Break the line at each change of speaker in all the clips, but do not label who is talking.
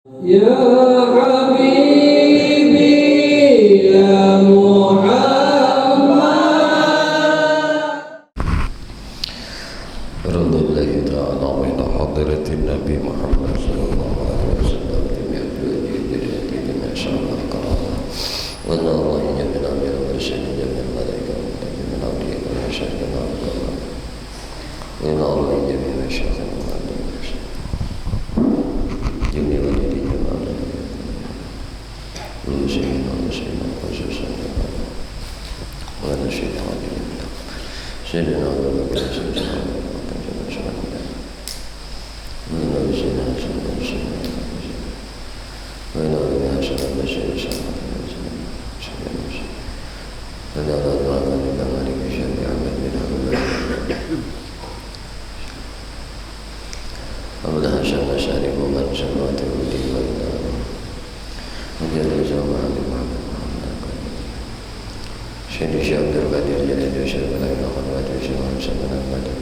Ya Habibi ya Muhammad.
Radhiyallahu ta'ala min hadratin Nabi Muhammad sallallahu alaihi wasallam jami'a al-wajibati min syarah karamah wa narawiyya min amir al-syaitan min malaika min awliya al-syaitan wa narawiyya min syaitan jami'a walidina المسلمين والمسلمات والمسلمات والنشيد والجميع سيدنا أبو بكر سيدنا أبو بكر من أبي سيدنا سيدنا سيدنا وإن أبي سيدنا سيدنا سيدنا فدعا الله من دمارك شر عمل من أبو أبدا شر شارب من شرات ودي وإلى menjadi jamaah di Muhammad Syekh Abdul Qadir jadi Syekh Balai Rahman Wajib Syekh Muhammad Wajib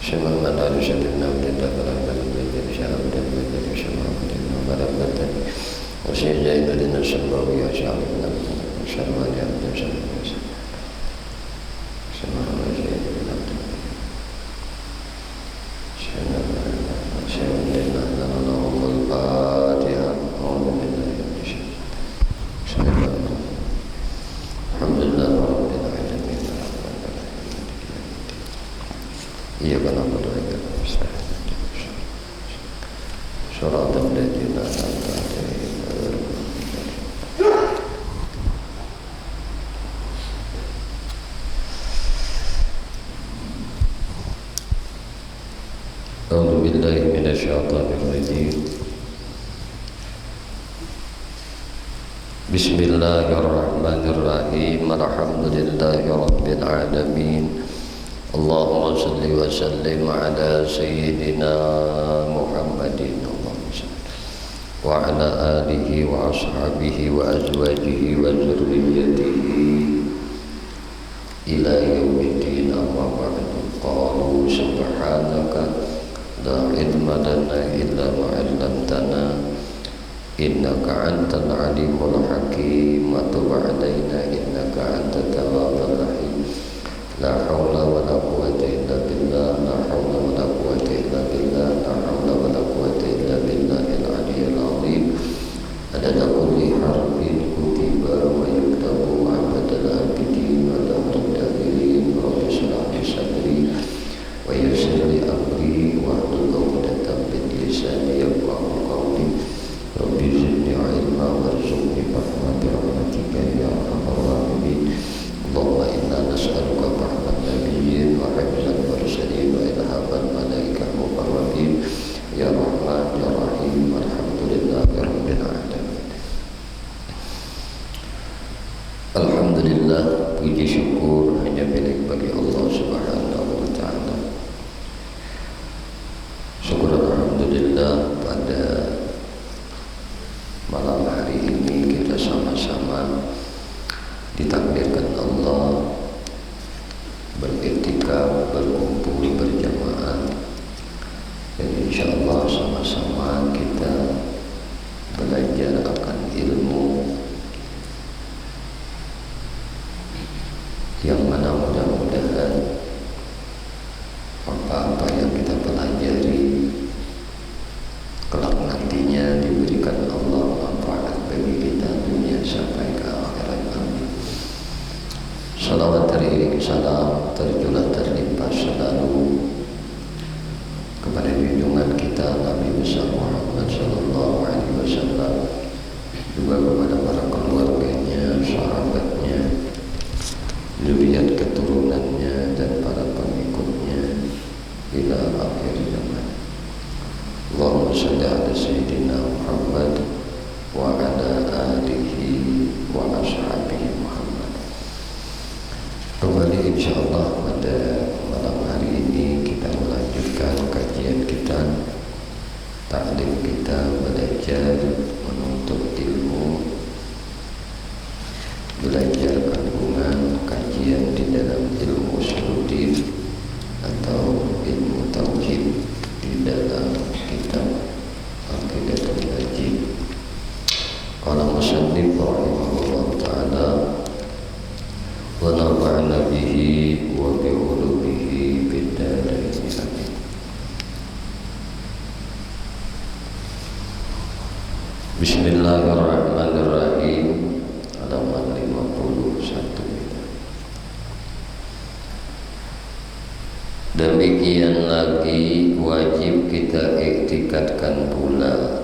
Syekh Muhammad Ali Syekh bin Abdul Qadir menjadi Syekh Abdul Qadir Syekh Muhammad Wajib Syekh Jainuddin Al-Shamrawi Syekh bin Abdul Syarwani Abdul Syarwani Syekh Muhammad Syekh bin Abdul Syekh Syekh Allahul Fatihah Alhamdulillah Rabbil Alamin Iyyaka na'budu wa iyyaka nasta'in Shiratal ladzina an'amta 'alaihim A'udzu billahi minasy syaithanir rajim Bismillahirrahmanirrahim Alhamdulillahi Rabbil Alamin Allahumma salli wa sallim ala Sayyidina Muhammadin wa ala alihi wa ashabihi wa azwajihi wa zurriyyatihi ila yaumiddin amma ba'du qalu subhanaka la ilma lana illa ma 'allamtana innaka antal alimul hakim wa tub alaina innaka antat tawwabur rahim la haula wa la quwwata illa billah la haula wa la quwwata illa billah la haula wa la quwwata illa billahil aliyyil azim adada kulli harfin kutiba wa yuktabu abadal abidin wa la mudahirin rabbi shrah li sadri wa yassir li amri wa hlul 'uqdatam min lisani yafqahu qawli Rabbi zidni ilma warzuqni fahma birahmatika ya arhamar rahimin Allahumma inna nas'aluka fahman nabiyyin wa hifzal mursalin wa ilhaman malaikah muqarrabin ya rahman ya rahim alhamdulillahi rabbil alamin Alhamdulillah puji syukur hanya milik bagi Allah subhanahu wa ta'ala syukur alhamdulillah pada malam hari ini kita sama-sama ditakdirkan Allah beriktikaf, berkumpul berjamaah dan insyaallah sama-sama kita belajar akan ilmu yang mana mudah-mudahan apa-apa yang kita pelajari kelak nantinya diberikan Allah manfaat bagi kita dunia sampai ke akhirat. Amin. Salawat teriring salam terjulah terlimpah selalu kepada junjungan kita Nabi besar Muhammad sallallahu alaihi wasallam, juga kepada para keluarganya, sahabatnya, zuriat keturunannya dan para pengikutnya ila akhir zaman. Allahumma salli ala Sayyidina Muhammad wa ala alihi wa ashabihi Muhammad. Kembali insyaallah pada malam hari ini kita melanjutkan kajian kita, taklim kita, belajar menuntut ilmu, belajar kandungan kajian di dalam ilmu usuluddin atau ilmu tauhid di dalam kitab Aqidatul Najib Qala musannif rahimahullah ta'ala wa nafa'ana bihi wa bi ulumihi fid dharain amin. Bismillahirrahmanirrahim. Halaman 51. Demikian lagi wajib kita iktikadkan pula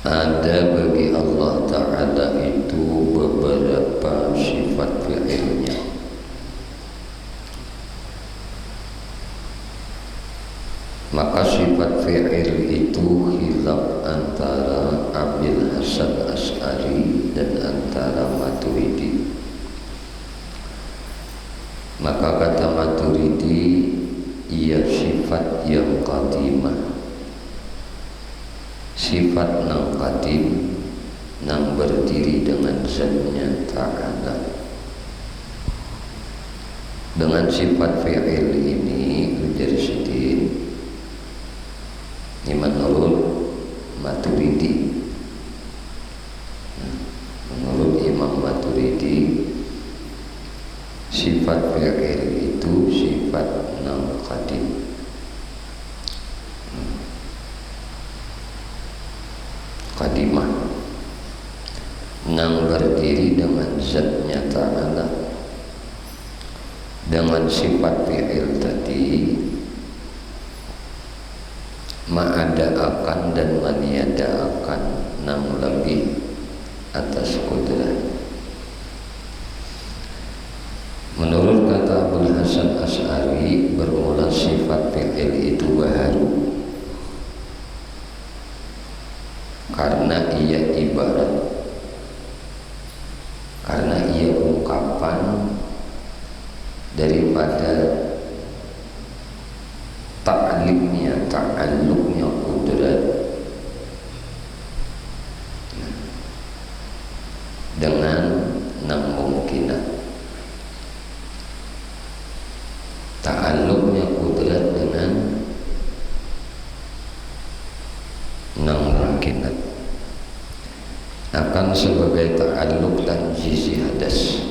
ada bagi Allah Ta'ala itu beberapa sifat fi'ilnya. Maka sifat fi'il itu khilaf antara Abil Hasan Asy'ari dan antara Maturidi. Maka kata Maturidi, ia sifat yang qadimah, sifat nang qadim, nang berdiri dengan zatnya ta'ala. Dengan sifat fi'il ini ujar sidin, ini menurut Maturidi. Menurut Imam Maturidi, sifat fi'il itu sifat nang qadim, qadimah, nang berdiri dengan zatnya ta'ala. Dengan sifat fi'il tadi ma'ada akan dan maniada akan nang lebih atas kudrat. Menurut kata Abul Hasan Asy'ari, bermula sifat fi'il itu baharu karena ia ibarat, karena ia ungkapan daripada ta'alluqnya kudrat dengan nang mungkinat. Ta'alluqnya kudrat dengan nang mungkinat akan sebagai ta'alluq tanjizi hadas.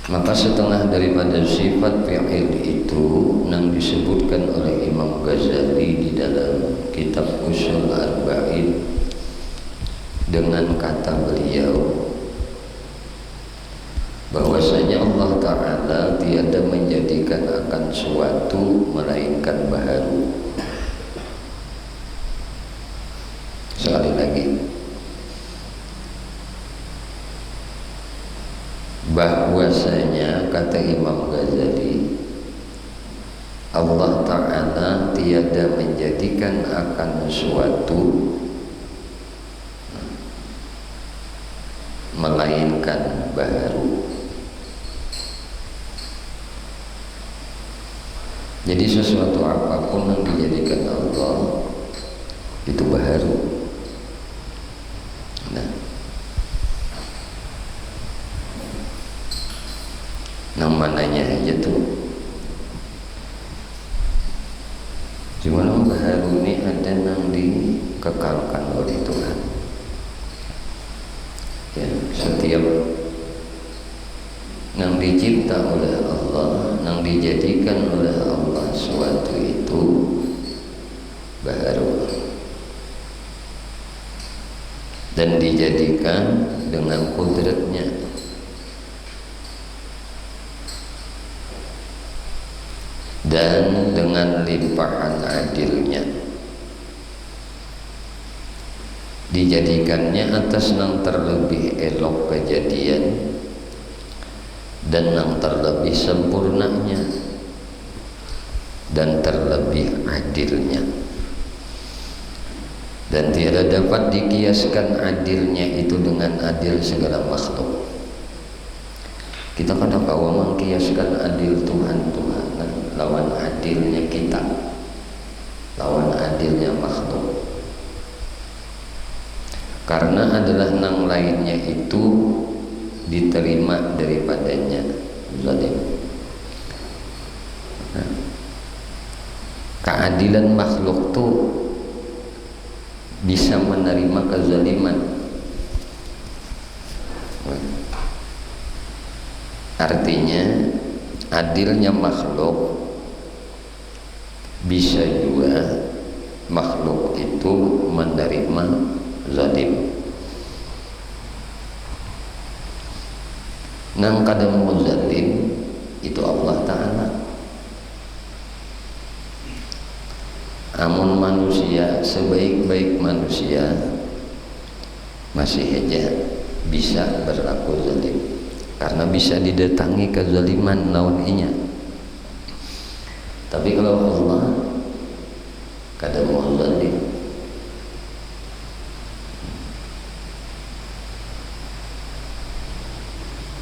Maka setengah daripada sifat fi'il itu yang disebutkan oleh Imam Ghazali di dalam kitab Ushul Arba'in dengan kata beliau bahwasanya Allah Ta'ala tiada menjadikan akan suatu melainkan baharu. Sekali lagi, bahwasanya kata Imam Ghazali, Allah Ta'ala tiada menjadikan akan suatu melainkan baharu. Jadi sesuatu apapun yang dijadikan Allah itu baharu. Nah, mananya aja tuh. Cuma baharu ini ada yang dikekalkan oleh Tuhan. Ya, setiap yang dicipta oleh Allah, yang dijadikan oleh Allah suatu itu baharu dan dijadikan dengan kudratnya dan dengan limpahan adilnya. Dijadikannya atas yang terlebih elok kejadian dan yang terlebih sempurnanya dan terlebih adilnya. Dan tiada dapat dikiaskan adilnya itu dengan adil segala makhluk. Kita kadang kala mengkiaskan adil Tuhan-Tuhanan lawan adilnya kita, lawan adilnya makhluk. Karena adalah nang lainnya itu diterima daripadanya zalim. keadilan makhluk tuh bisa menerima kezaliman. Artinya adilnya makhluk bisa juga makhluk itu menerima zalim. Nang kadang zalim itu Allah Ta'ala. Amun manusia sebaik-baik manusia masih aja bisa berlaku zalim, karena bisa didatangi kezaliman naon inya. Tapi kalau Allah kadang mau zalim.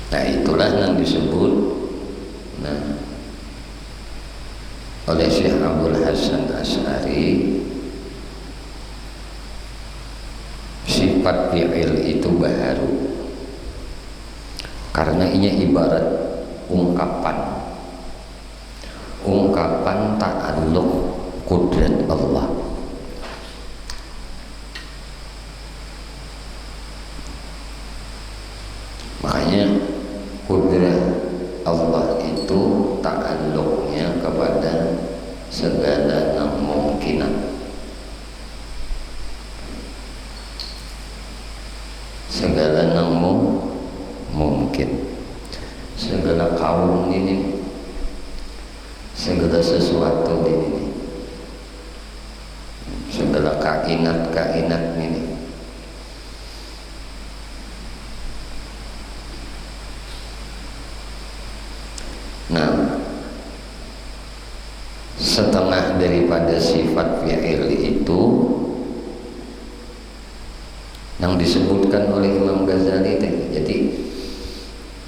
Nah itulah yang disebut oleh Syekh Abdul Hasan Asy'ari, sifat fi'il itu baharu karena ini ibarat ungkapan ta'alluq kudrat Allah. Makanya kudrat Allah itu ta'alluqnya kepada segala kemungkinan, segala mungkin, segala kaum ini, segala sesuatu ini, segala kainat ini. Nah, setengah daripada sifat fi'il itu yang disebutkan oleh Imam Ghazali teh. Jadi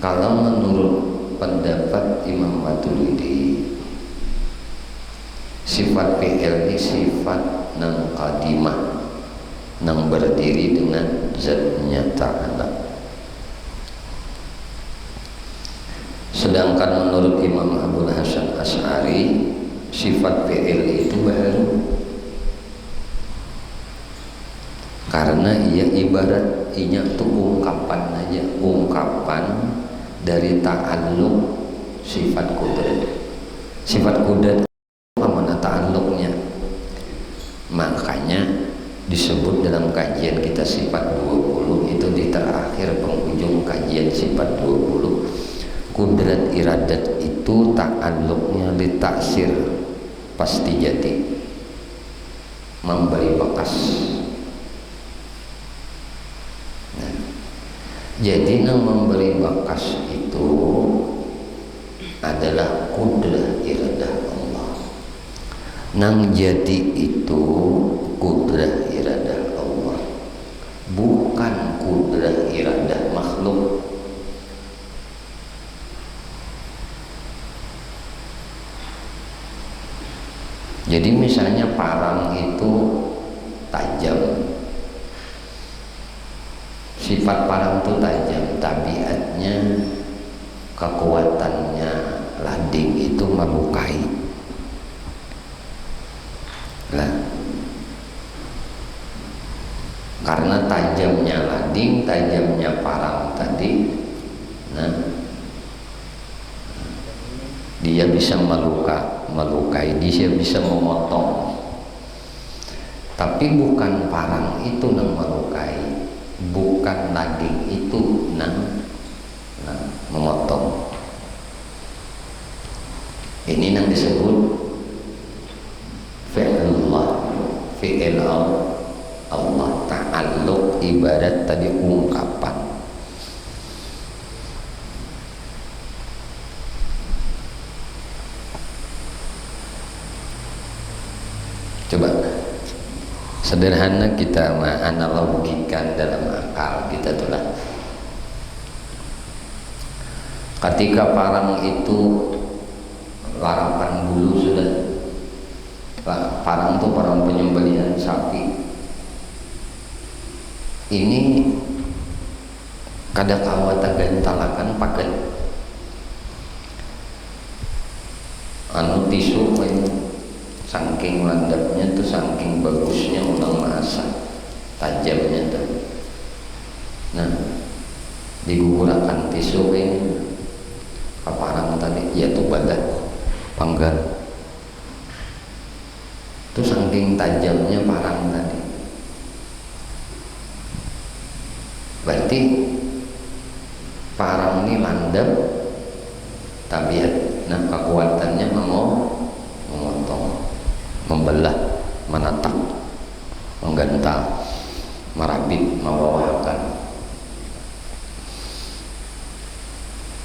kalau menurut pendapat Imam Maturidi, sifat fi'il ini sifat nang qadimah, nang berdiri dengan zatnya ta'ala. Sedangkan menurut Imam Abdul Hasan Asy'ari, sifat fi'il itu baru karena ia ibarat inya tuh ungkapan aja, ungkapan dari ta'alluq sifat kudrat. Sifat kudrat mana ta'alluqnya? Makanya disebut dalam kajian kita sifat 20 itu di terakhir penghujung kajian sifat 20, kudrat iradat itu ta'alluqnya li taksir, pasti jadi memberi bekas. Nah, jadi yang memberi bekas itu adalah kudrat iradah Allah. Nang jadi itu kudrat iradah Allah, bukan kudrat iradah makhluk. Jadi misalnya parang itu tajam, sifat parang itu tajam, tabiatnya, kekuatannya lading itu melukai. Nah, karena tajamnya lading, tajamnya parang tadi, nah dia bisa melukai, dia bisa memotong. Tapi bukan parang itu yang melukai, bukan lading itu yang memotong. Ini yang disebut fi'lullah, fi'il Allah ta'alluq, ibarat tadi ungkapan. Coba sederhana kita analogikan dalam akal kita tuh lah. Ketika parang itu larapan bulu sudah, parang itu parang penyembelihan sapi. Ini kada kawata gantalakan pakai tisu saking landapnya tuh, saking bagusnya orang masak, tajamnya tuh. Nah, digugurakan tisu ini kaparang tadi, yaitu badan panggal. Itu saking tajamnya parang tadi. Berarti parang ini landap tabiat. Nah, kekuatannya memotong, membelah, menatak, menggantal, merabit, membawakan.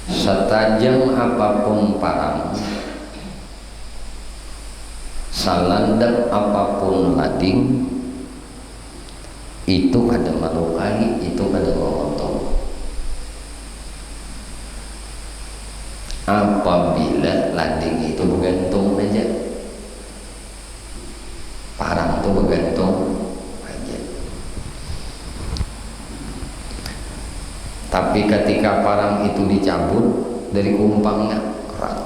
Setajam apapun parang, salandap apapun lading, itu kada melukai, itu kada memotong. Apabila lading itu bergantung aja, parang itu bergantung aja. Tapi ketika parang itu dicabut dari kumpangnya, erat,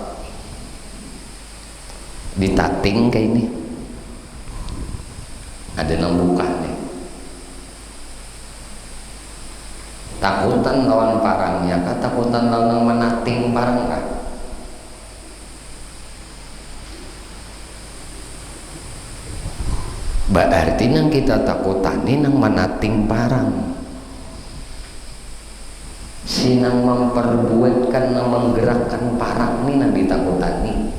ditating kayak ini, ada nembukan nih. Takutan lawan parangnya kah? Takutan lawan menating parang kah? Berarti nang kita takutani nang menating parang, sinang memperbuatkan, nang menggerakkan parang ini nang ditakutani,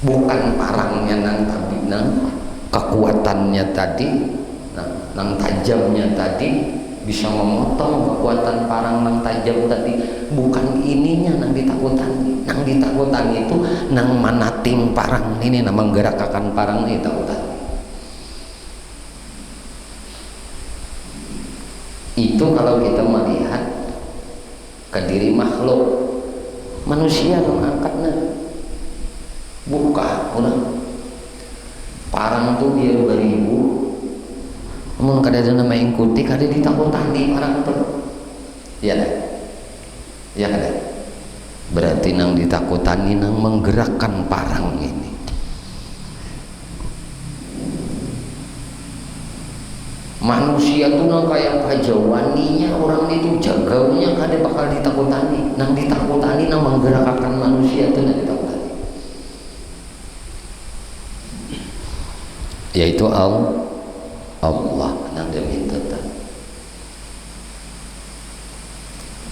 bukan parangnya nang tapi nang kekuatannya tadi, nang tajamnya tadi bisa memotong kekuatan parang nang tajam tadi. Bukan ininya nang ditakutani. Nang ditakutani itu nang manating parang ini, nang menggerakkan parang ini takutani. Itu kalau kita melihat ke diri makhluk manusia mengangkatnya, buka udah parang tuh biar beribu, namun kada ada nama ikuti, kada ditakutani parang tuh, ya dah, ya kada. Berarti nang ditakutani nang menggerakkan parang ini. Manusia tuh nang kayak kajawaninya orang itu jagaunya kada bakal ditakutani. Nang ditakutani nang menggerakkan manusia tuh nang ditakutani. Yaitu Allah nang demi tetap.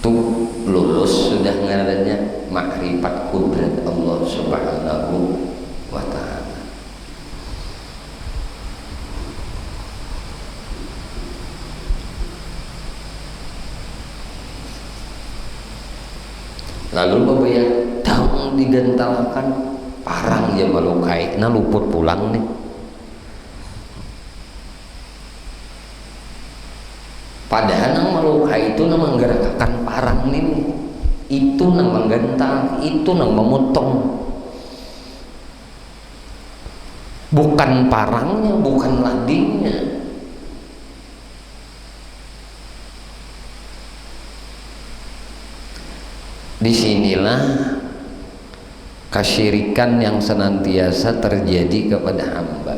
Tuh lulus sudah ngarannya makrifat kudrat Allah Subhanahu wa ta'ala. Lalu beberapa tahun digentalkan parang ya melukai, nah luput pulang nih. Padahal nang melukai itu nang menggerakkan parang ini, itu nang menggental, itu nang memotong, bukan parangnya, bukan ladingnya. Disinilah kesyirikan yang senantiasa terjadi kepada hamba.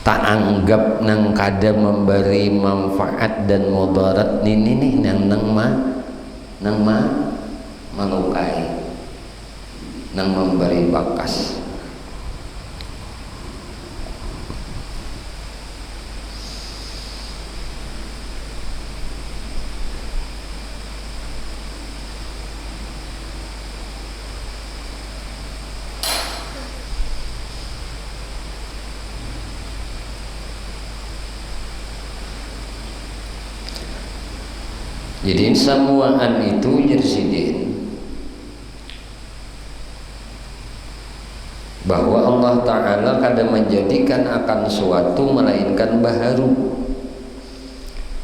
Tak anggap nang kada memberi manfaat dan mudarat ini nang melukai, nang memberi bakas. Jadi semuaan itu jersidin bahwa Allah Ta'ala kada menjadikan akan suatu melainkan baharu,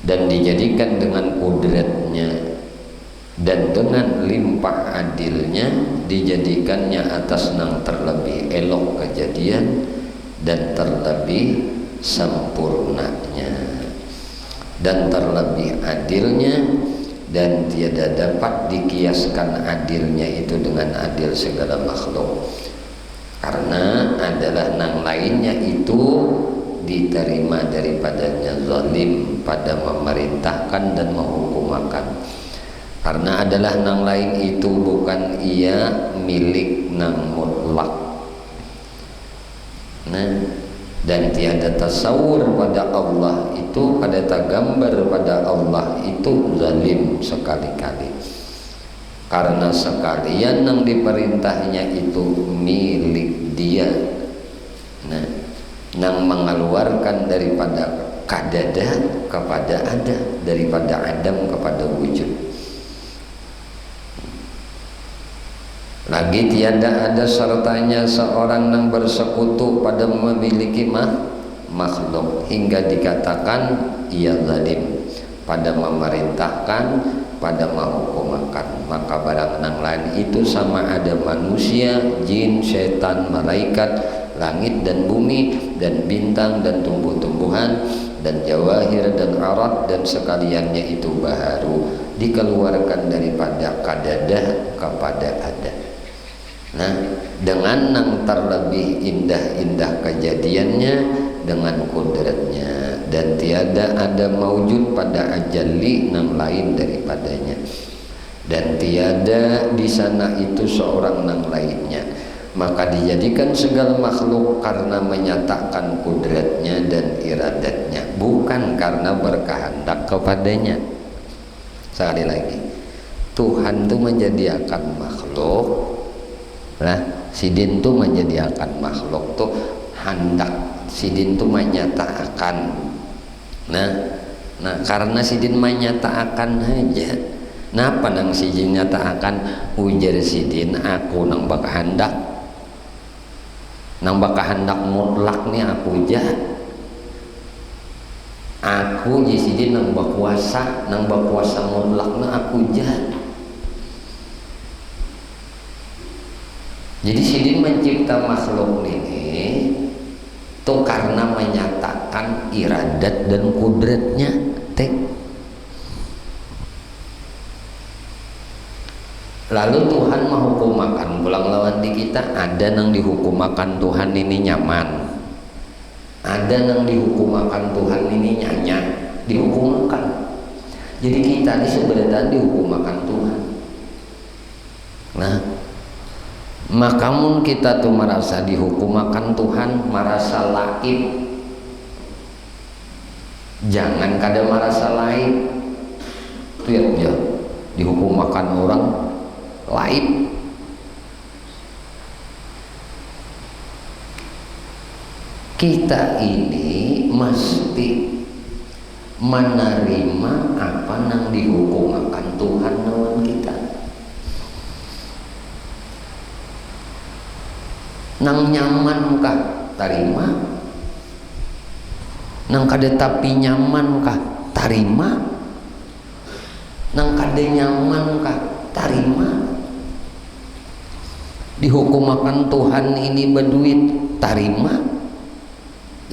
dan dijadikan dengan kudratnya dan dengan limpah adilnya, dijadikannya atas nang terlebih elok kejadian dan terlebih sempurnanya dan terlebih adilnya dan tiada dapat dikiaskan adilnya itu dengan adil segala makhluk, karena adalah nang lainnya itu diterima daripadanya zalim pada memerintahkan dan menghukumakan, karena adalah nang lain itu bukan ia milik nang mutlak. Dan tiada tasawur pada Allah itu, pada tagambar pada Allah itu zalim sekali-kali, karena sekalian yang diperintahnya itu milik dia. Nang mengeluarkan daripada kadada kepada ada, daripada adam kepada wujud. Lagi tiada ada sertanya seorang yang bersekutu pada memiliki makhluk, hingga dikatakan ia zalim pada memerintahkan, pada menghukumakan. Maka barang nang lain itu sama ada manusia, jin, setan, malaikat, langit dan bumi, dan bintang dan tumbuh-tumbuhan, dan jawahir dan arat, dan sekaliannya itu baharu, dikeluarkan daripada kadadah kepada ada. Dengan yang terlebih indah-indah kejadiannya, dengan kudratnya, dan tiada ada maujud pada ajali yang lain daripadanya, dan tiada di sana itu seorang yang lainnya. Maka dijadikan segala makhluk karena menyatakan kudratnya dan iradatnya, bukan karena berkehendak kepadanya. Sekali lagi, Tuhan itu menyediakan makhluk. Sidin itu menyediakan makhluk tuh hendak, sidin itu menyatakan. Karena sidin menyatakan aja. Napa nang sidin nyatakan, ujar sidin aku nang bakahandak, nang bakahandak mutlak nih aku jah. Aku sidin nang bakuasa mutlak na aku jah. Jadi sidin mencipta makhluk ini tuh karena menyatakan iradat dan kudratnya. Lalu Tuhan menghukumakan pulang lawan di kita. Ada yang dihukumakan Tuhan ini nyaman, ada yang dihukumakan Tuhan ini nyanyak, dihukumakan. Jadi kita ini sebenarnya dihukumakan Tuhan. Maka mun kita tuh merasa dihukumakan Tuhan, merasa laib, jangan kada merasa laib. Lihat ya, dihukumakan orang laib. Kita ini mesti menerima apa yang dihukumakan Tuhan lawan kita. Nang nyaman kah tarima, nang kada tapi nyaman kah tarima, nang kada nyaman kah tarima. Dihukumakan Tuhan ini berduit tarima,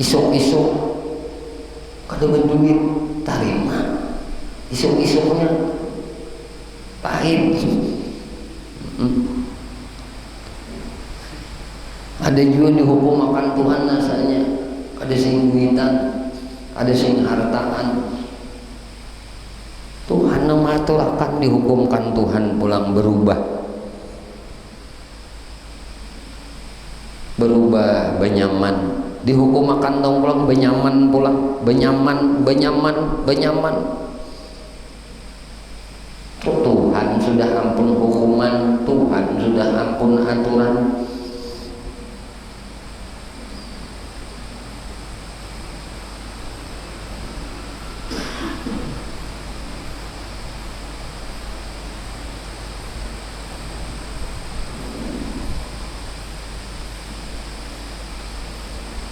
isuk-isuk kada berduit tarima, isuk-isuknya pahit. Ada juga dihukum makan Tuhan rasanya, ada sing duitan, ada sing hartaan. Tuhan namatul akan dihukumkan Tuhan pulang berubah benyaman, dihukum makan dong pulang benyaman pulang benyaman. Tuhan sudah ampun hukuman, Tuhan sudah ampun aturan.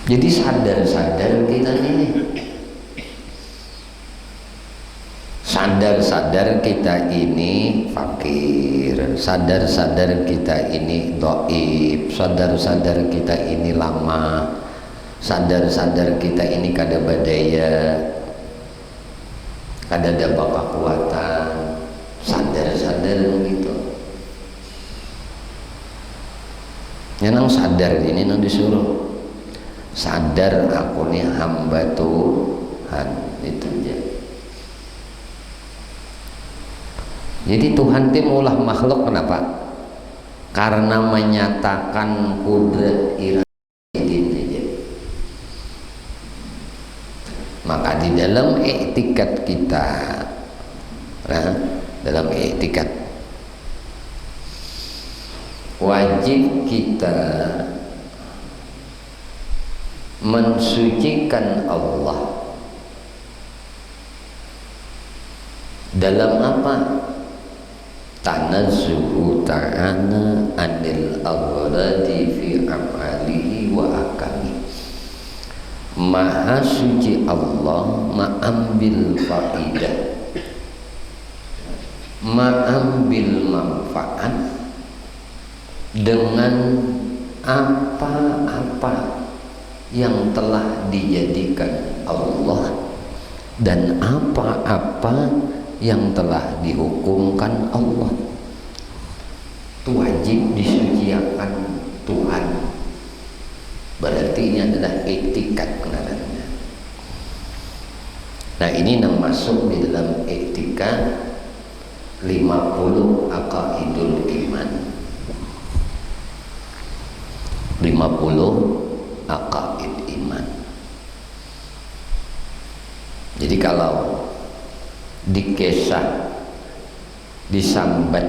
Jadi sadar-sadar kita ini, sadar-sadar kita ini fakir, sadar-sadar kita ini dhaif, sadar-sadar kita ini lama, sadar-sadar kita ini kada badaya, kada ada kekuatan. Nang sadar ini nang disuruh sadar aku nih hamba Tuhan, itu aja. Jadi Tuhan itu mulah makhluk kenapa? Karena menyatakan kudrat iradin aja. Maka di dalam i'tikad kita, dalam i'tikad wajib kita mensucikan Allah dalam apa? Tanazzuhu ta'ala anil aghradi fi af'alihi wa akami. Maha suci Allah mengambil faidah, mengambil manfaat dengan apa-apa yang telah dijadikan Allah dan apa-apa yang telah dihukumkan Allah. Itu wajib disucikan Tuhan. Berarti ini adalah etikat pengarannya. Nah, ini yang masuk di dalam etika 50 aqaidul iman. 50 aqaid iman. Jadi kalau dikesah disambat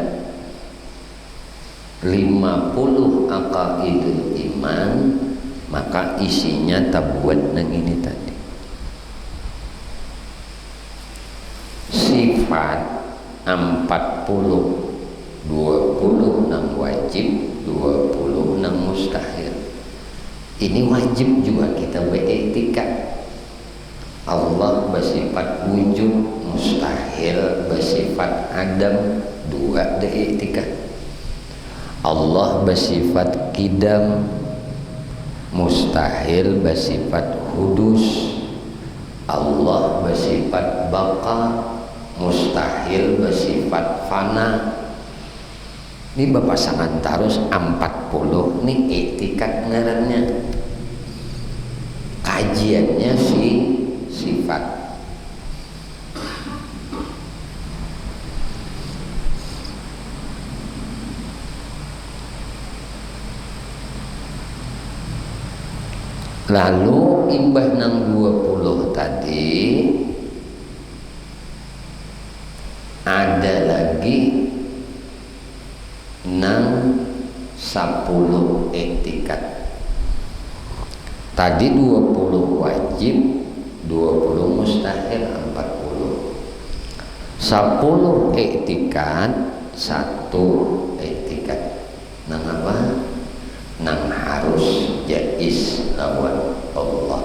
50 aqaidul iman, maka isinya tabuat nang ini tadi. Sifat 40, 20 nang wajib, 20 nang mustahil. Ini wajib juga kita beretika. Allah bersifat wujud, mustahil bersifat adam, dua beretika. Allah bersifat kidam, mustahil bersifat hudus. Allah bersifat baqa, mustahil bersifat fana. Ini berpasangan terus 40. Ini etikat ngarannya. Kajiannya sifat. Lalu imbah nang 20 tadi ada lagi nang 10 etikat. Tadi 20 wajib, 20 mustahil, 40. 10 etikat, 1 etikat. Nang apa? Nang harus jaiz lawan Allah.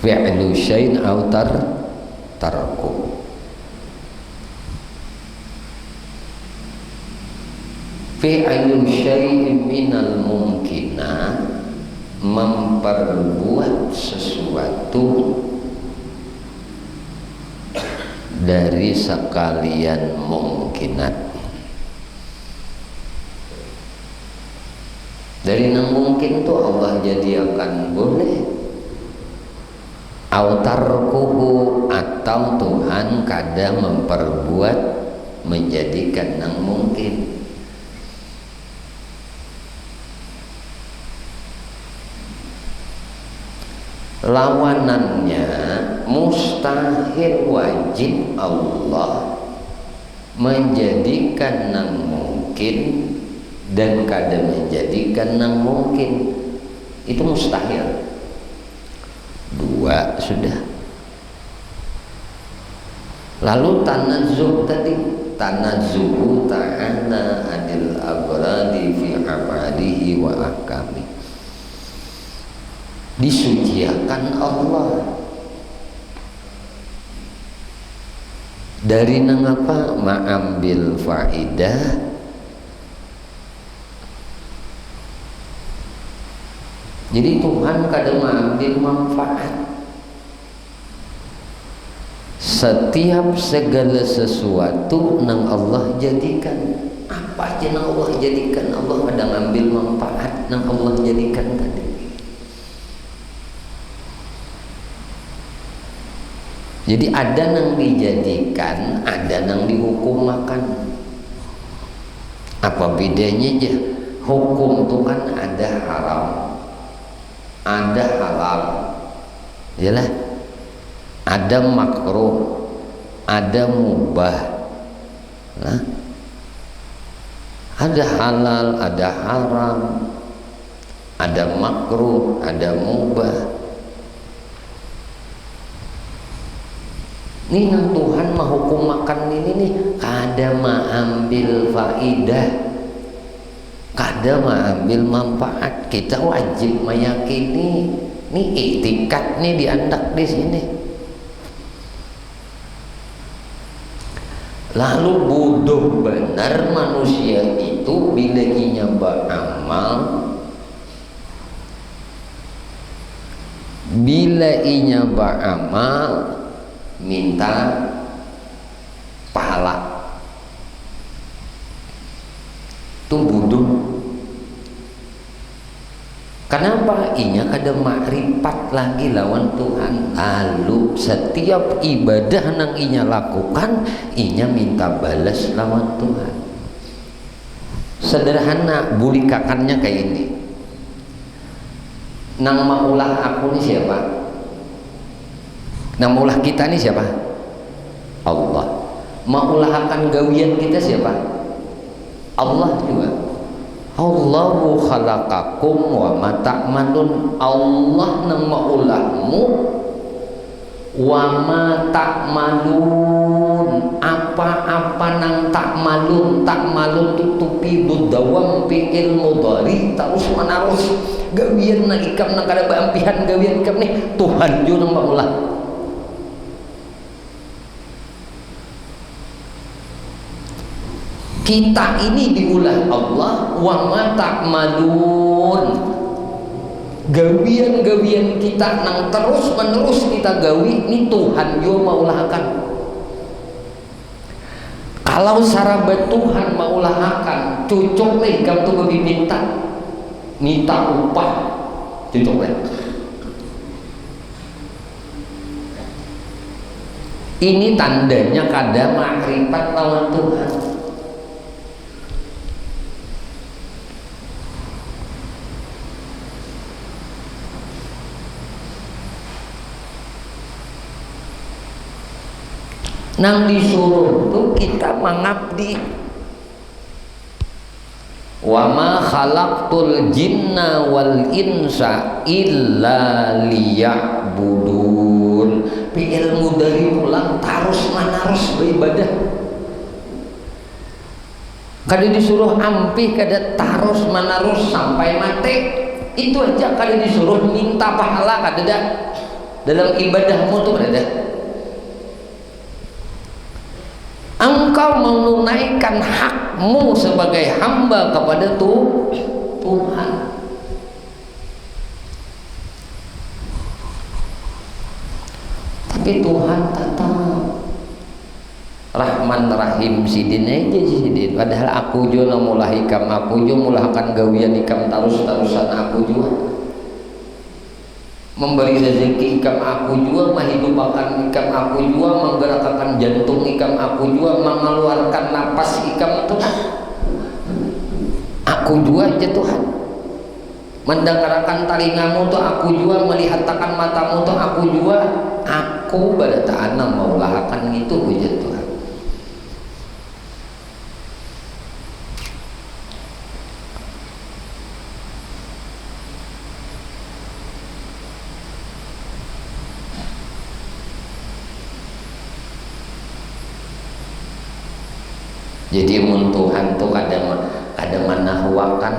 Fi'lu syai'in aw tarku. Fi'lu syai'in minal mumkinah, memperbuat sesuatu dari sekalian mungkinat. Dari yang mungkin itu Allah jadi akan boleh. Autarkuhu, atau Tuhan kadang memperbuat menjadikan yang mungkin. Lawanannya mustahil wajib Allah menjadikan yang mungkin dan kadang menjadikan yang mungkin. Itu mustahil. 2 sudah. Lalu tanazzuh tadi, tanazzuhu ta'ala anil abradi fi amalihi wa ahkami. Disuciakan Allah dari nang apa? Mengambil faidah Jadi Tuhan kadang mengambil manfaat setiap segala sesuatu nang Allah jadikan. Apa aja nang Allah jadikan, Allah ada ngambil manfaat nang Allah jadikan tadi. Jadi ada nang dijadikan, ada nang dihukum makan. Apa bedanya aja? Hukum itu kan ada haram, ada halal, yalah, ada makruh, ada mubah, nah, ada halal, ada haram, ada makruh, ada mubah. Nih nang Tuhan mah hukum makan ini nih kada mah ambil faidah, kada mah ambil manfaat. Kita wajib meyakini nih iktikad nih diandak di sini. Lalu bodoh benar manusia itu bila inya beramal, bila inya beramal minta pahala, itu bodoh. Kenapa? Inya ada makrifat lagi lawan Tuhan. Lalu setiap ibadah nang inya lakukan, inya minta balas lawan Tuhan. Sederhana, bulikakannya kayak ini. Nang maulah aku ini siapa? Nang maulah kita ini siapa? Allah. Maulahakan gawian kita siapa? Allah juga. Allahu khalaqakum wa ma ta'malun. Allah nang maulahmu wa ma ta'malun, apa-apa nang ta'malun. Ta'malun tutupi budawam fi'il mudhari terus menerus. Gawian nang ikam nang kada baampihan gawian ikam nih Tuhan jo nang maulah. Kita ini diulah Allah, wa ma ta'malun. Gawian-gawian kita nang terus menerus kita gawi ini Tuhan yo maulahakan. Kalau sarabat Tuhan maulahakan, cocok leh kamu tuh minta upah, cocok leh. Ini tandanya kada makrifat lawan Tuhan. Nang disuruh tuh kita mengabdi. Wa ma khalaqtul jinna wal insa illa liya'budun. Fi'il mudhari ulang terus menerus beribadah. Kada disuruh ampi, kada terus menerus sampai mati. Itu aja kada disuruh minta pahala, kada ada. Dalam ibadahmu tuh kada ada. Engkau menunaikan hakmu sebagai hamba kepada Tuhan. Tapi Tuhan tetap Rahman Rahim sidin aja sidin. Padahal aku juga mulah ikam, aku juga mulahkan gawian ikam terus-terusan aku juga. Memberi rezeki ikam aku juga, menghidupakan ikam aku juga, menggerakkan jantung ikam aku juga, mengeluarkan napas ikam Tuhan. Aku juga aja Tuhan. Mendengarkan telingamu tuh aku juga, melihatkan matamu tuh aku juga. Aku pada ta'ana maulahakan gitu aja Tuhan. Jadi mun Tuhan tuh kadang manahwakan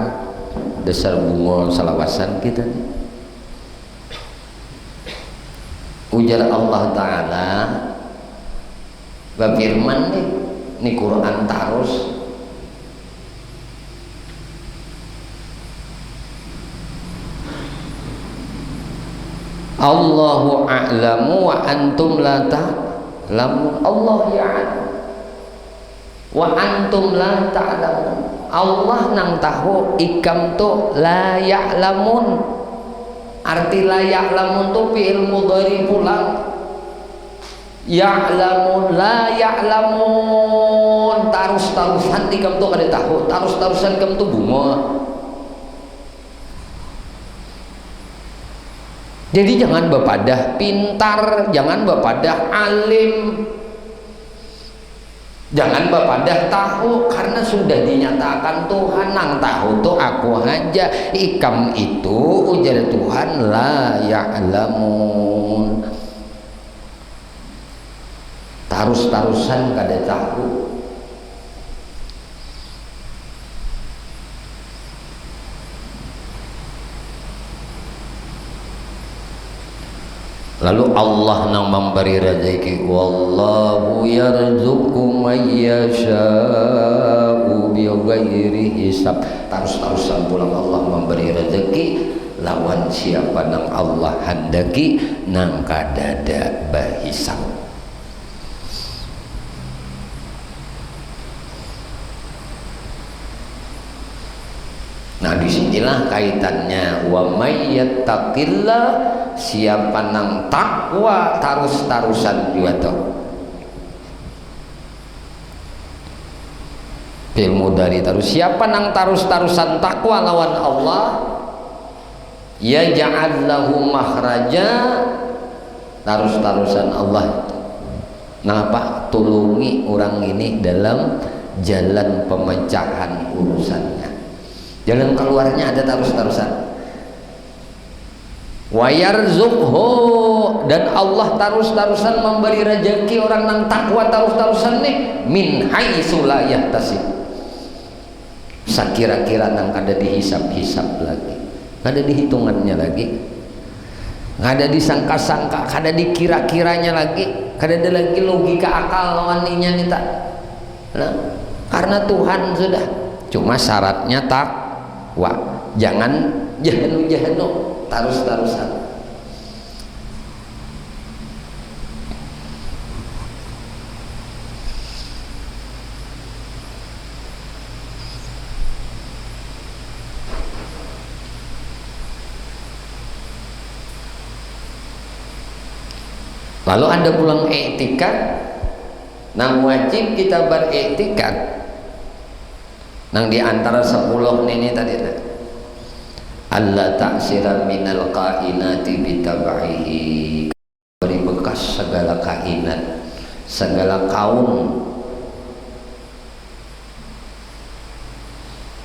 dasar bunga salawasan kita nih. Ujar Allah Ta'ala berfirman nih Quran tarus, Allahu a'lamu wa antum la lamun Allah ya'lam wa antum la ta'lamun. Allah nang tahu, ikam tu la ya'lamun. Arti la ya'lamun tu fi'il mudhari pulang. Ya'lamun la ya'lamun, tarus-tarusan ikam tu kada tahu, tarus-tarusan ikam tu bunga. Jadi jangan bepadah pintar, jangan bepadah alim, jangan bepadah tahu, karena sudah dinyatakan Tuhan nang tahu tuh aku aja. Ikam itu ujar Tuhan la ya'lamun, tarus-tarusan kada tahu. Lalu Allah nang memberi rezeki, wallahu yarzuqu may yasha'u bighairi hisab. Terus-terusan pulang Allah memberi rezeki lawan siapa nang Allah handaki nang kadada bahisab. Nah disinilah kaitannya, wa may yattaqillah, siapa nang takwa tarus-tarusan juga toh. Ilmu dari tarus, siapa nang tarus-tarusan takwa lawan Allah, ya ja'al lahu makhraja, tarus-tarusan Allah napa tulungi orang ini dalam jalan pemecahan urusannya. Jalan keluarnya ada tarus-tarusan. Wa yarzuqhu, dan Allah tarus-tarusan memberi rezeki orang nang takwa tarus-tarusan nih min haitsu la yahtasib. Sakira-kira nang kada dihisab-hisab lagi, kada dihitungannya lagi, kada disangka-sangka, kada dikira-kiranya lagi, kada ada lagi logika akal lawaninya nih tak. Nah, karena Tuhan sudah, cuma syaratnya takwa, jangan jahanu tarus-tarusan. Lalu Anda pulang i'tikaf, nang wajib kita beriktikad nang diantara 10 ini tadi nah. Allah ta'sira minal kainati bitabaihi, beri bekas segala kainat, segala kaum,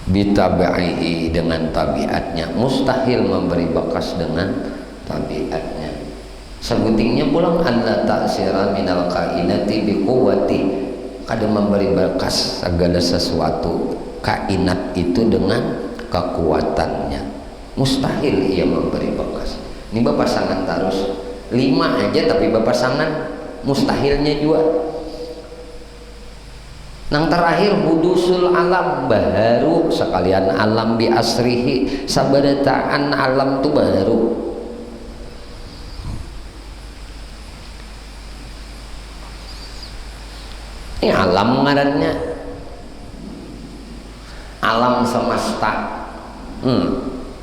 bitabaihi dengan tabiatnya, mustahil memberi bekas dengan tabiatnya. Sebutingnya pulang Allah ta'sira minal kainati biquwati, kada memberi bekas segala sesuatu kainat itu dengan kekuatannya, mustahil ia memberi bekas. Ini pasangan tarus 5 aja, tapi pasangan mustahilnya juga. Nang terakhir hudusul alam, baru sekalian alam bi asrihi, sabadataan alam tu baru. Ini alam ngarannya, alam semesta,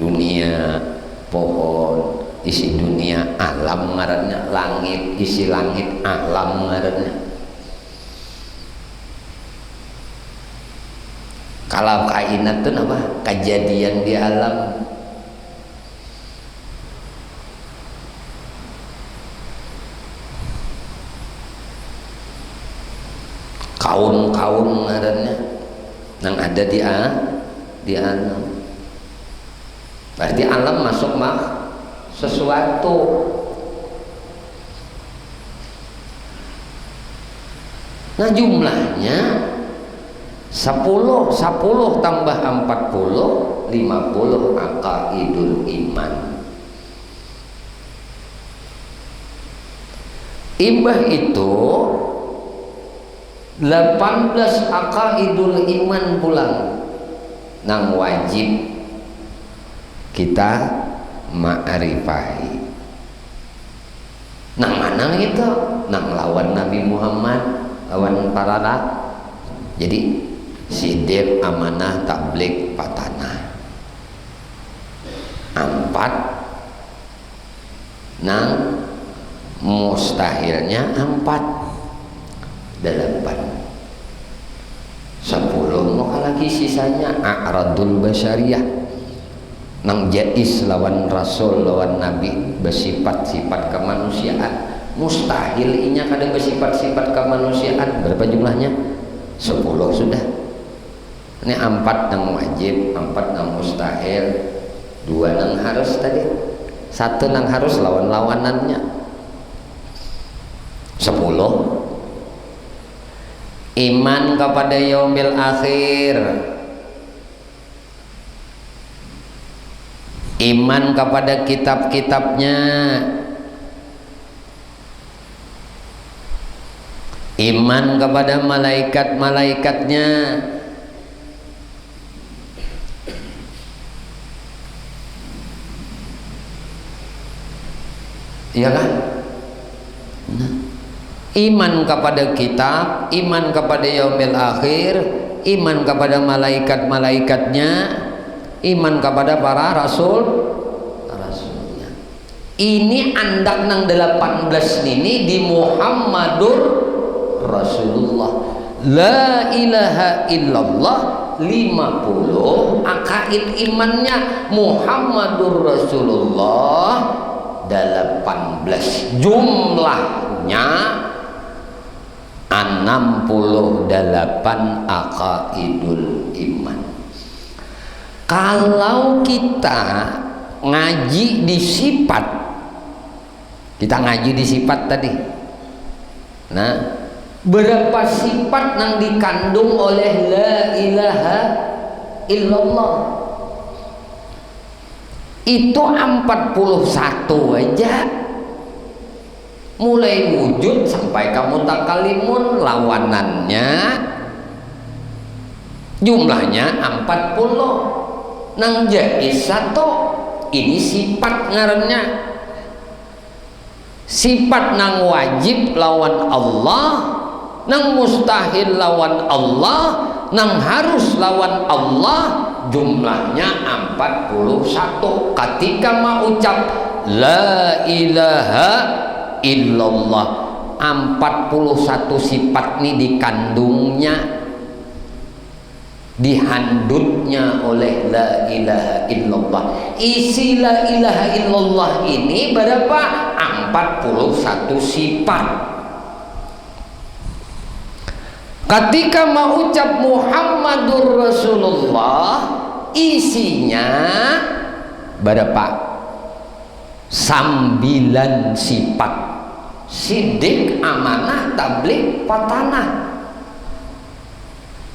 dunia, pohon, isi dunia, alam ngarannya. Langit, isi langit, alam ngarannya. Kalau kainat itu apa? Kejadian di alam. Kaum-kaum ngarannya yang ada di alam. Berarti alam masuk sesuatu. Nah jumlahnya 10 tambah 40, 50 aqaidul iman. Ibah itu 18 aqaidul iman pulang nang wajib kita ma'rifahi. Nang mana gitu, nang lawan Nabi Muhammad, lawan para jadi sidir amanah tablik patana. 4 nang mustahilnya 4 8 10 maka lagi sisanya a'radul basyariyah nang jais lawan rasul lawan nabi bersifat-sifat kemanusiaan. Mustahil inya kada bersifat-sifat kemanusiaan. Berapa jumlahnya? 10 sudah. Ini 4 nang wajib, 4 nang mustahil, 2 nang harus tadi, 1 nang harus lawan-lawanannya. 10 iman kepada yaumil akhir, iman kepada kitab-kitabnya, iman kepada malaikat-malaikatnya, iya kan? Nah, iman kepada kitab, iman kepada yaumil akhir, iman kepada malaikat-malaikatnya, iman kepada para rasulnya. Ini andak nang 18 ini di Muhammadur Rasulullah. La ilaha illallah 50 akaid imannya Muhammadur Rasulullah 18 jumlahnya 68 akaidul iman. Kalau kita ngaji di sifat, kita ngaji di sifat tadi, nah berapa sifat yang dikandung oleh la ilaha illallah? Itu 41 aja, mulai wujud sampai kamu takalimun lawanannya jumlahnya 40. Nang jais 1 ini sifat ngarannya, sifat nang wajib lawan Allah, nang mustahil lawan Allah, nang harus lawan Allah, jumlahnya 41. Ketika mau ucap la ilaha illallah, 41 sifat ini dikandungnya, dihandutnya oleh la ilaha illallah. Isi la ilaha illallah ini berapa? 41 sifat. Ketika mau ucap Muhammadur Rasulullah, isinya berapa? 9 sifat. Sidik, amanah, tabligh, patanah.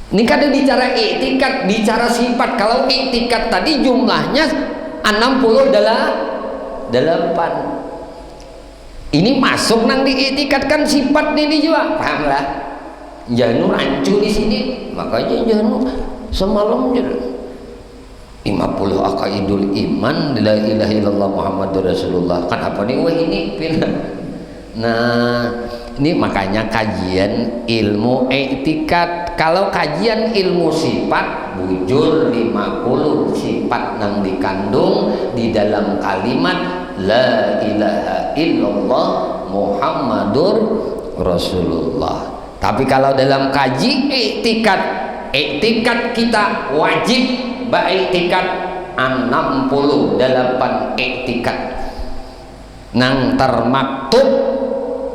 Ini kada bicara i'tikad, bicara sifat. Kalau i'tikad tadi jumlahnya 68. Ini masuk nang di i'tikad kan sifat ini juga, paham lah? Janu rancu di sini, makanya janu semalam 50 akaidul iman la ilaha illallah Muhammadur Rasulullah. Kan apa nih wah ini pindah. Nah, ini makanya kajian ilmu i'tikad. Kalau kajian ilmu sifat bujur 50 sifat yang dikandung di dalam kalimat la ilaha illallah Muhammadur Rasulullah. Tapi kalau dalam kaji i'tikad, i'tikad kita wajib ba'iktikad 68 i'tikad nang termaktub,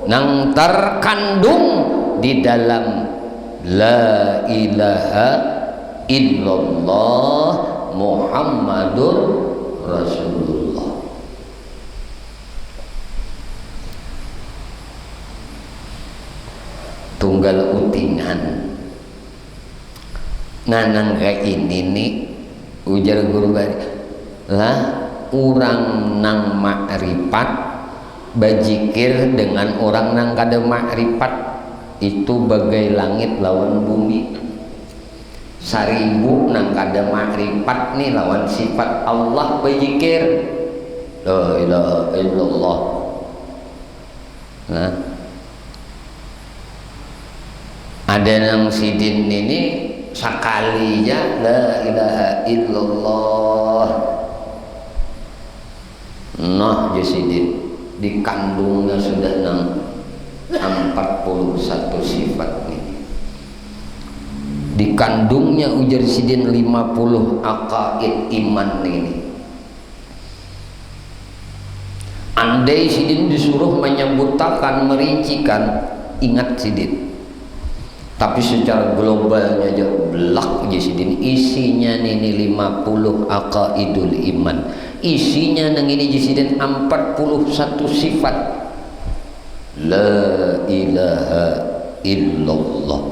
nang terkandung di dalam la ilaha illallah Muhammadur Rasulullah. Tunggal utingan nanang kayak ini nih ujar guru bari lah orang nang makrifat bajikir dengan orang nang kada makrifat itu bagai langit lawan bumi. 1000 nang kada makrifat nih lawan sifat Allah bajikir la ilaha illallah Nah, ada yang sidin ini sekalinya la ilaha illallah. Nah, jasidin di kandungnya sudah 41 sifat ini. Di kandungnya ujar sidin 50 aqaid iman ini. Andai sidin disuruh menyebutkan, merincikan, ingat sidin. Tapi secara globalnya aja belak aja sidin, isinya ini 50 aqaidul iman. Isinya nang ini sidin 41 sifat. La ilaha illallah.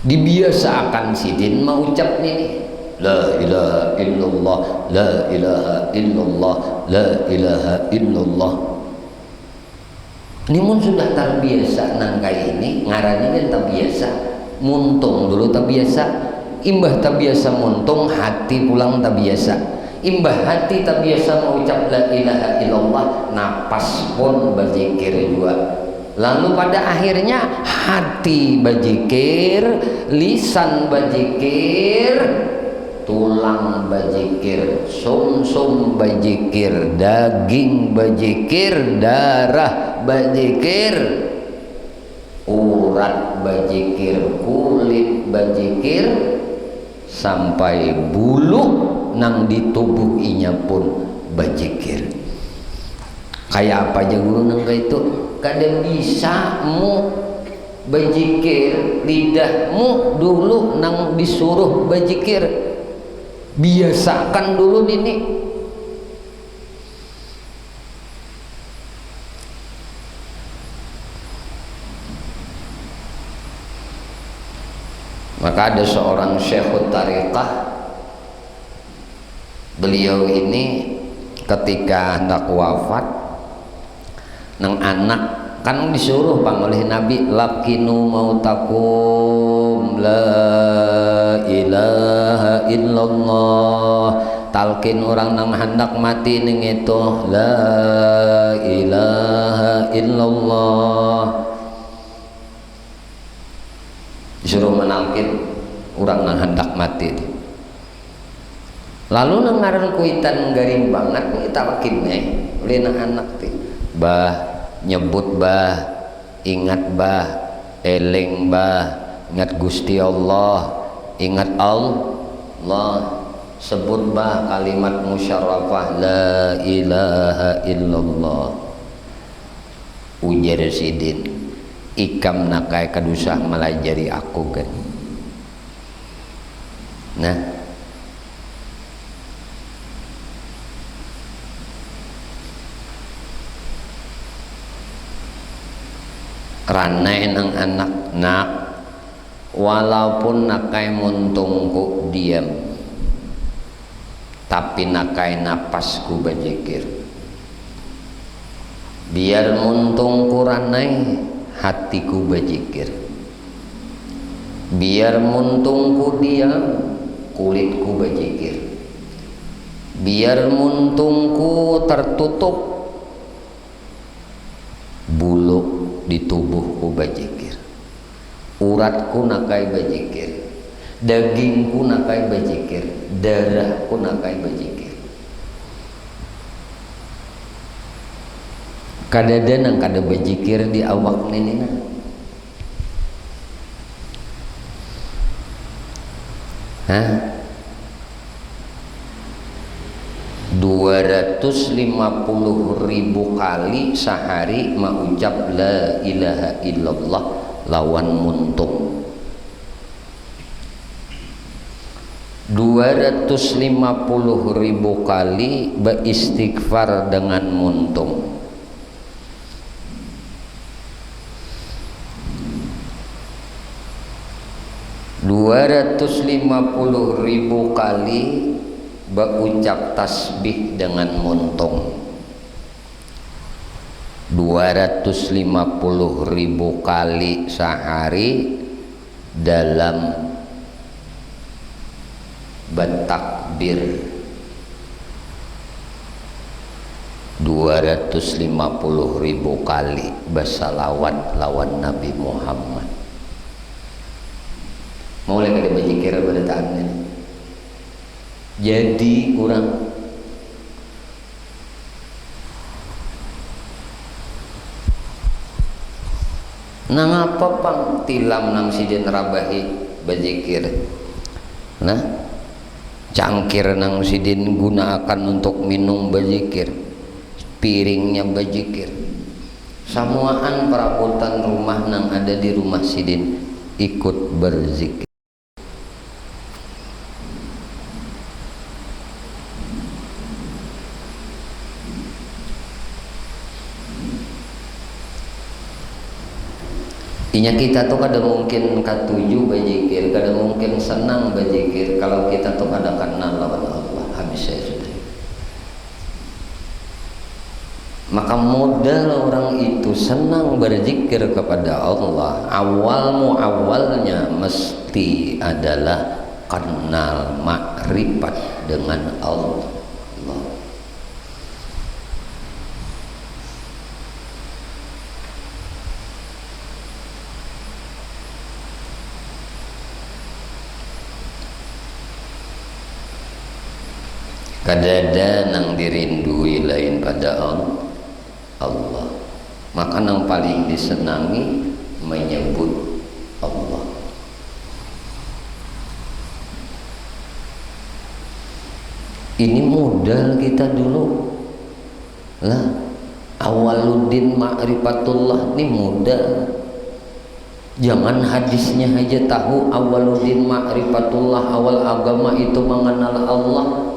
Dibiasakan sidin mau ucap ini la ilaha illallah, la ilaha illallah, la ilaha illallah. Ini mun sudah terbiasa nangkai ini ngarani kan terbiasa, muntung dulu terbiasa, imbah terbiasa muntung hati pulang terbiasa, imbah hati terbiasa mengucap la ilaha illallah, napas pun berzikir juga. Lalu pada akhirnya hati berzikir, lisan berzikir, tulang berzikir, sumsum berzikir, daging berzikir, darah berzikir, urat berzikir, kulit berzikir, sampai bulu nang di tubuh inya pun berzikir. Kayak apa aja guru nangka itu? Kadang bisa mu berzikir, lidahmu dulu nang disuruh berzikir, biasakan dulu ini. Maka ada seorang syekhut tariqah, beliau ini ketika hendak wafat nang anak kan disuruh bang oleh Nabi, lakinu mautakum la ilaha illallah, talkin orang nang hendak mati ning itu la ilaha illallah. Disuruh menalkin orang nang hendak mati. Lalu nang ngaran kuitan garing banget kita wakinnya oleh nang anak ti bah nyebut bah, ingat bah, eling bah, ingat Gusti Allah, ingat Allah, sebut bah kalimat musyarrafah la ilaha illallah. Ujar sidin, ikam nakai kadusah melajari aku kan. Nah, ranai nang anak nak, walaupun nakai muntungku diam, tapi nakai napasku berzikir. Biar muntungku ranai, hatiku berzikir. Biar muntungku diam, kulitku berzikir. Biar muntungku tertutup, bulu di tubuhku berzikir, uratku nakai berzikir, dagingku nakai berzikir, darahku nakai berzikir. Kadada nang kada berzikir di awak nini nah. 250.000 kali sehari mengucap la ilaha illallah lawan muntung. 250.000 kali beristighfar dengan muntung. 250.000 kali berucap tasbih dengan muntung. 250.000 kali sehari dalam bertakbir. 250.000 kali bersalawat lawan Nabi Muhammad. Mulai kada berzikir pada tahun ini. Jadi kurang nang apa pang tilam nang sidin rabahi berzikir. Nah, cangkir nang sidin gunakan untuk minum berzikir, piringnya berzikir. Samuaan perabotan rumah nang ada di rumah sidin ikut berzikir. Inya kita tuh kada mungkin katuju berzikir, kada mungkin senang berzikir kalau kita tuh kada kenal lawan Allah. Habis saya sudah. Maka modal orang itu senang berzikir kepada Allah, awalnya mesti adalah kenal makrifat dengan Allah. Kadada nang dirindui lain pada Allah, maka nang paling disenangi menyebut Allah. Ini modal kita dulu lah. Awaluddin ma'rifatullah ini modal. Jangan hadisnya aja tahu, awaluddin ma'rifatullah, awal agama itu mengenal Allah.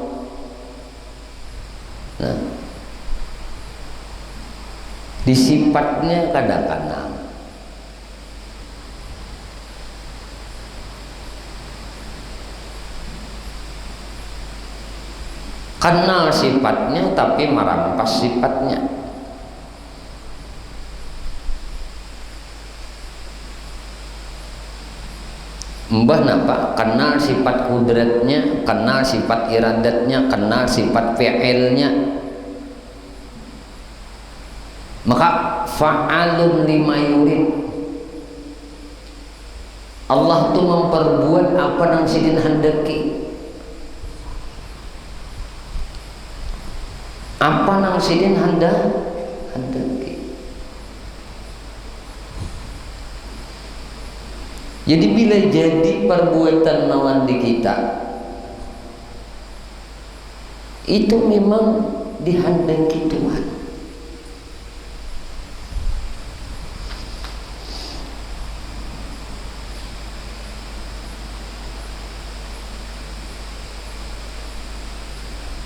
Nah, di sifatnya kadang-kadang kenal sifatnya tapi merampas sifatnya. Mbah napa? Kenal sifat kudratnya, kenal sifat iradatnya, kenal sifat fi'ilnya. Maka fa'alun lima yurid. Allah tuh memperbuat apa nang sidin handaki. Apa nang sidin handaki. Jadi bila jadi perbuatan lawan di kita itu memang dihendaki Tuhan.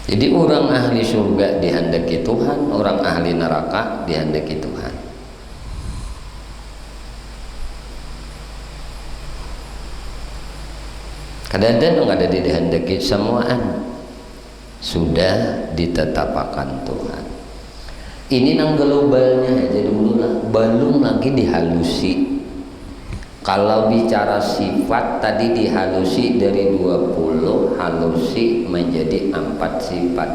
Jadi orang ahli surga dihendaki Tuhan, orang ahli neraka dihendaki Tuhan. Kadang-kadang ada di dihendaki semuaan sudah ditetapkan Tuhan. Ini nang globalnya aja dulu lah, belum lagi dihalusi. Kalau bicara sifat tadi dihalusi dari 20, halusi menjadi 4 sifat.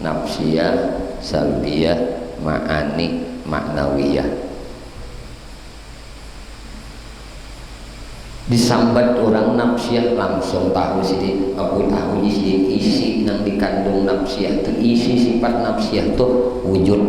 Nafsiyah, salbiyah, ma'ani, maknawiyah. Disambat orang nafsiyah langsung tahu sih, aku tahu isi yang dikandung nafsiyah itu, isi sifat nafsiyah itu wujud.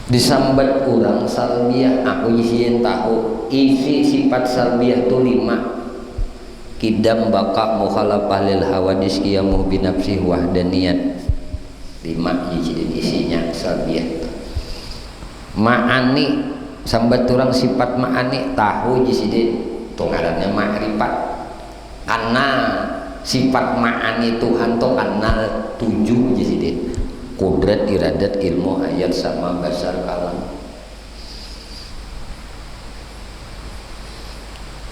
Disambat orang salbiyah, aku isi tahu isi sifat salbiyah itu 5. Kidam baka mukhalafah lil hawadis qiyamuh binafsih wahdaniyat. 5 isinya salbiyah itu. Ma'ani sambat orang sifat ma'ani tahu jisidin itu ngarannya ma'rifat. Karena sifat ma'ani Tuhan itu kenal 7 jisidin, kudrat, iradat, ilmu, ayat sama basar kalam.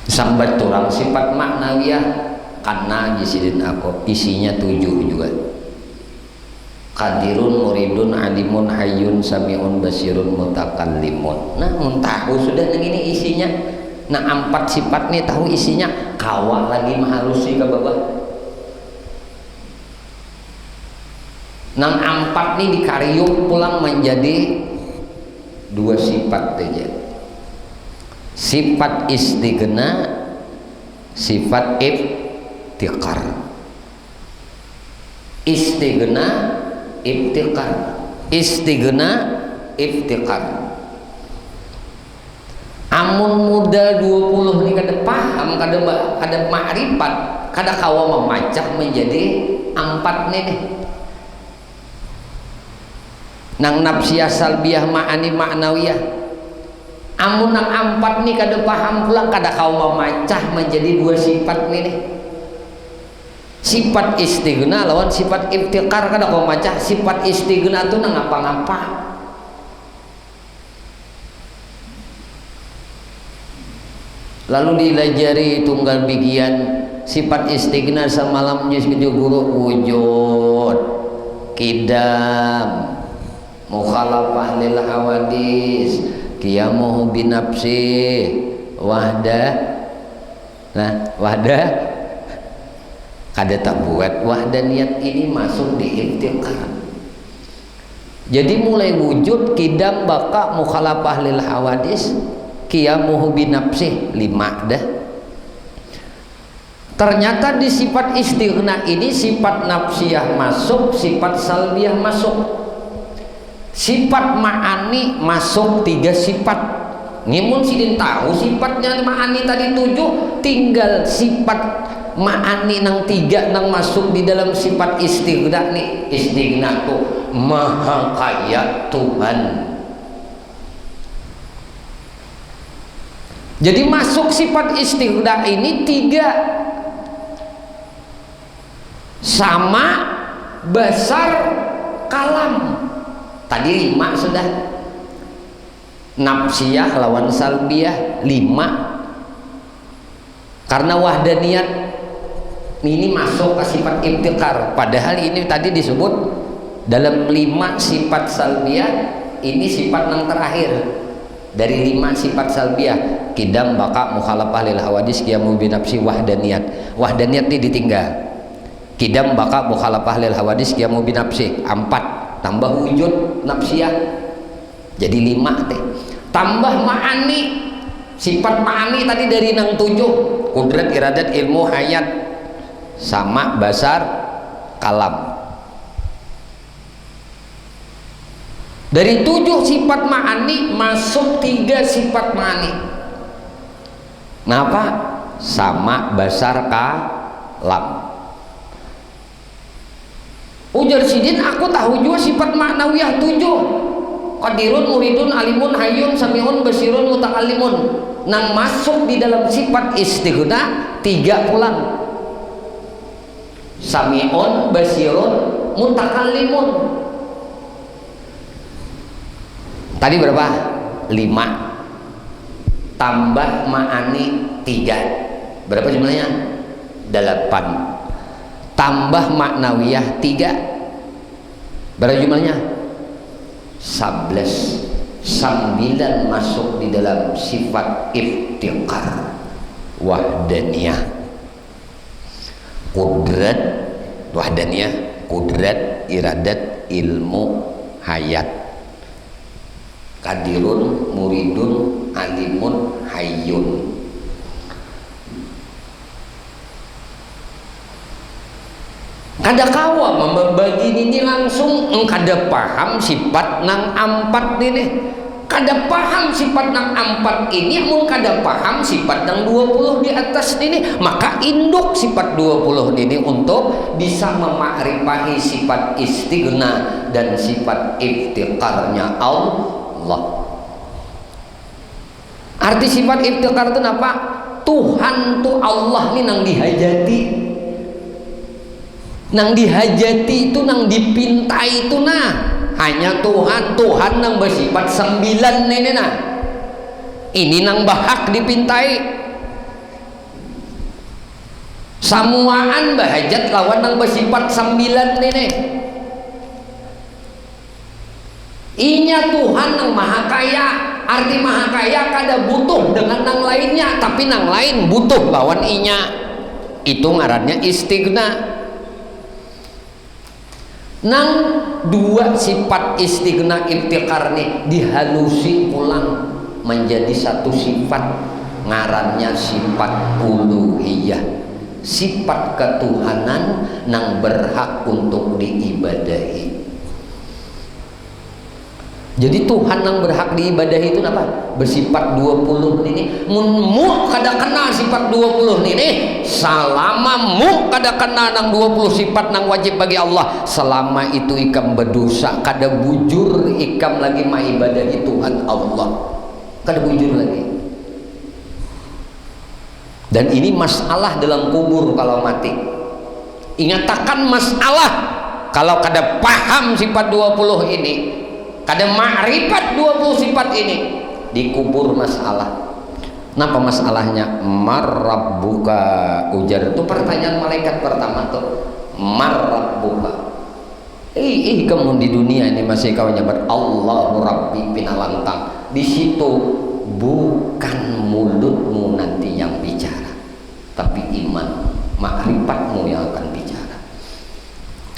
Sambat orang sifat maknawiyah karena jisidin aku isinya 7 juga. Qadirun, muridun, alimun, hayyun, sami'un, basirun, mutakallimun. Nah, tahu sudah begini isinya. Nah, 4 sifat nih tahu isinya. Kawa lagi mahalusi ke bawah. Nang ampat nih dikariuk pulang menjadi dua sifat aja. Sifat istighna, sifat iftiqar. Istighna, iftiqar. Istighna, iftiqar. Amun muda 20 ni kada paham, kada makrifat, kada kawa memacak menjadi ampat nih deh. Nang nafsiyah salbiyah ma'ani ma'nawiyah. Amun nang ampat nih kada paham pula, kada kawa memacah menjadi dua sifat nih deh. Sifat istighna lawan sifat iftiqar kada kawa memacah. Sifat istighna tu nang apa-apa. Lalu dilajari tunggal bigian sifat istighna semalam jus guru wujud, kidam, mukhalafah lil hawadis, qiyamuhu binafsi, wahdah. Nah, wahdah kada tak buat wahdaniyat ini masuk di iftiqar. Jadi mulai wujud, kidam, baka, mukhalafah lil hawadis, qiyamuhu binafsi, 5 dah. Ternyata di sifat istighna ini sifat nafsiyah masuk, sifat salbiyah masuk, sifat ma'ani masuk 3 sifat. Ngimun sidin tahu sifatnya ma'ani tadi 7, tinggal sifat ma'ani nang 3 nang masuk di dalam sifat istighna nih. Istighna tuh maha kaya Tuhan. Jadi masuk sifat istighna ini 3, sama, besar, kalam. Tadi 5 sudah. Nafsiyah lawan salbiyah 5. Karena wahdaniyat ini masuk ke sifat iftiqar. Padahal ini tadi disebut dalam 5 sifat salbiyah, ini sifat yang terakhir dari 5 sifat salbiyah. Kidam, baka, mukhalafah lil hawadis, qiyamu binafsi, wahdaniyat. Wahdaniyat ini ditinggal. Kidam, baka, mukhalafah lil hawadis, qiyamu binafsi, 4 tambah wujud nafsiyah jadi 5 teh. Tambah ma'ani, sifat ma'ani tadi dari nang 7, kudrat, iradat, ilmu, hayat, sama, basar, kalam. Dari 7 sifat ma'ani masuk 3 sifat ma'ani. Kenapa? Sama, basar, kalam. Ujar sidin, aku tahu juga sifat ma'nawiyah 7. Qadirun, muridun, alimun, hayyun, sami'un, basirun, mutakallimun. Nang masuk di dalam sifat istighna 3 pulang. Sami'un, basirun, mutakallimun. Tadi berapa? 5 tambah ma'ani 3, berapa jumlahnya? 8 tambah maknawiyah 3, berapa jumlahnya? 11. 9 masuk di dalam sifat iftiqar wahdaniyah. Kudrat wahdaniyah, kudrat, iradat, ilmu, hayat. Qadirun, muridun, alimun, hayyun. Kada kawa membagi ini langsung, kada paham sifat nang 4 ini. Kada paham sifat nang 4 ini, mun kada paham sifat nang 20 di atas ini, maka induk sifat 20 ini untuk bisa memakrifahi sifat istighna dan sifat iftiqarnya Allah. Arti sifat iftiqar itu apa? Tuhan tuh Allah nih nang dihajati. Nang dihajati itu nang dipintai itu nah. Hanya Tuhan, Tuhan nang bersifat 9 ini nah. Ini nang bahak dipintai. Samuaan bahajat lawan nang bersifat 9 ini. Inya Tuhan nang maha kaya. Arti maha kaya kada butuh dengan nang lainnya, tapi nang lain butuh lawan inya. Itu ngarannya istighna. Nang dua sifat istighna iftikar nih dihalusi pulang menjadi satu sifat, ngarannya sifat uluhiyah, sifat ketuhanan nang berhak untuk diibadahi. Jadi Tuhan yang berhak diibadahi itu apa? Bersifat 20 ini. Mu kada kena sifat 20 ini. Selama mu kada kena nang 20 sifat nang wajib bagi Allah, selama itu ikam berdosa, kada bujur ikam lagi maibadahi Tuhan Allah. Kada bujur lagi. Dan ini masalah dalam kubur kalau mati. Ingatakan masalah kalau kada paham sifat 20 ini, kada ma'rifat 20 sifat ini, dikubur masalah. Napa masalahnya? Marrabbuka, ujar itu pertanyaan malaikat pertama tuh. Marrabbuka. Kamu di dunia ini masih kau nyabat Allahu Rabbi pinalantang. Di situ bukan mulutmu nanti yang bicara, tapi iman, ma'rifatmu yang akan bicara.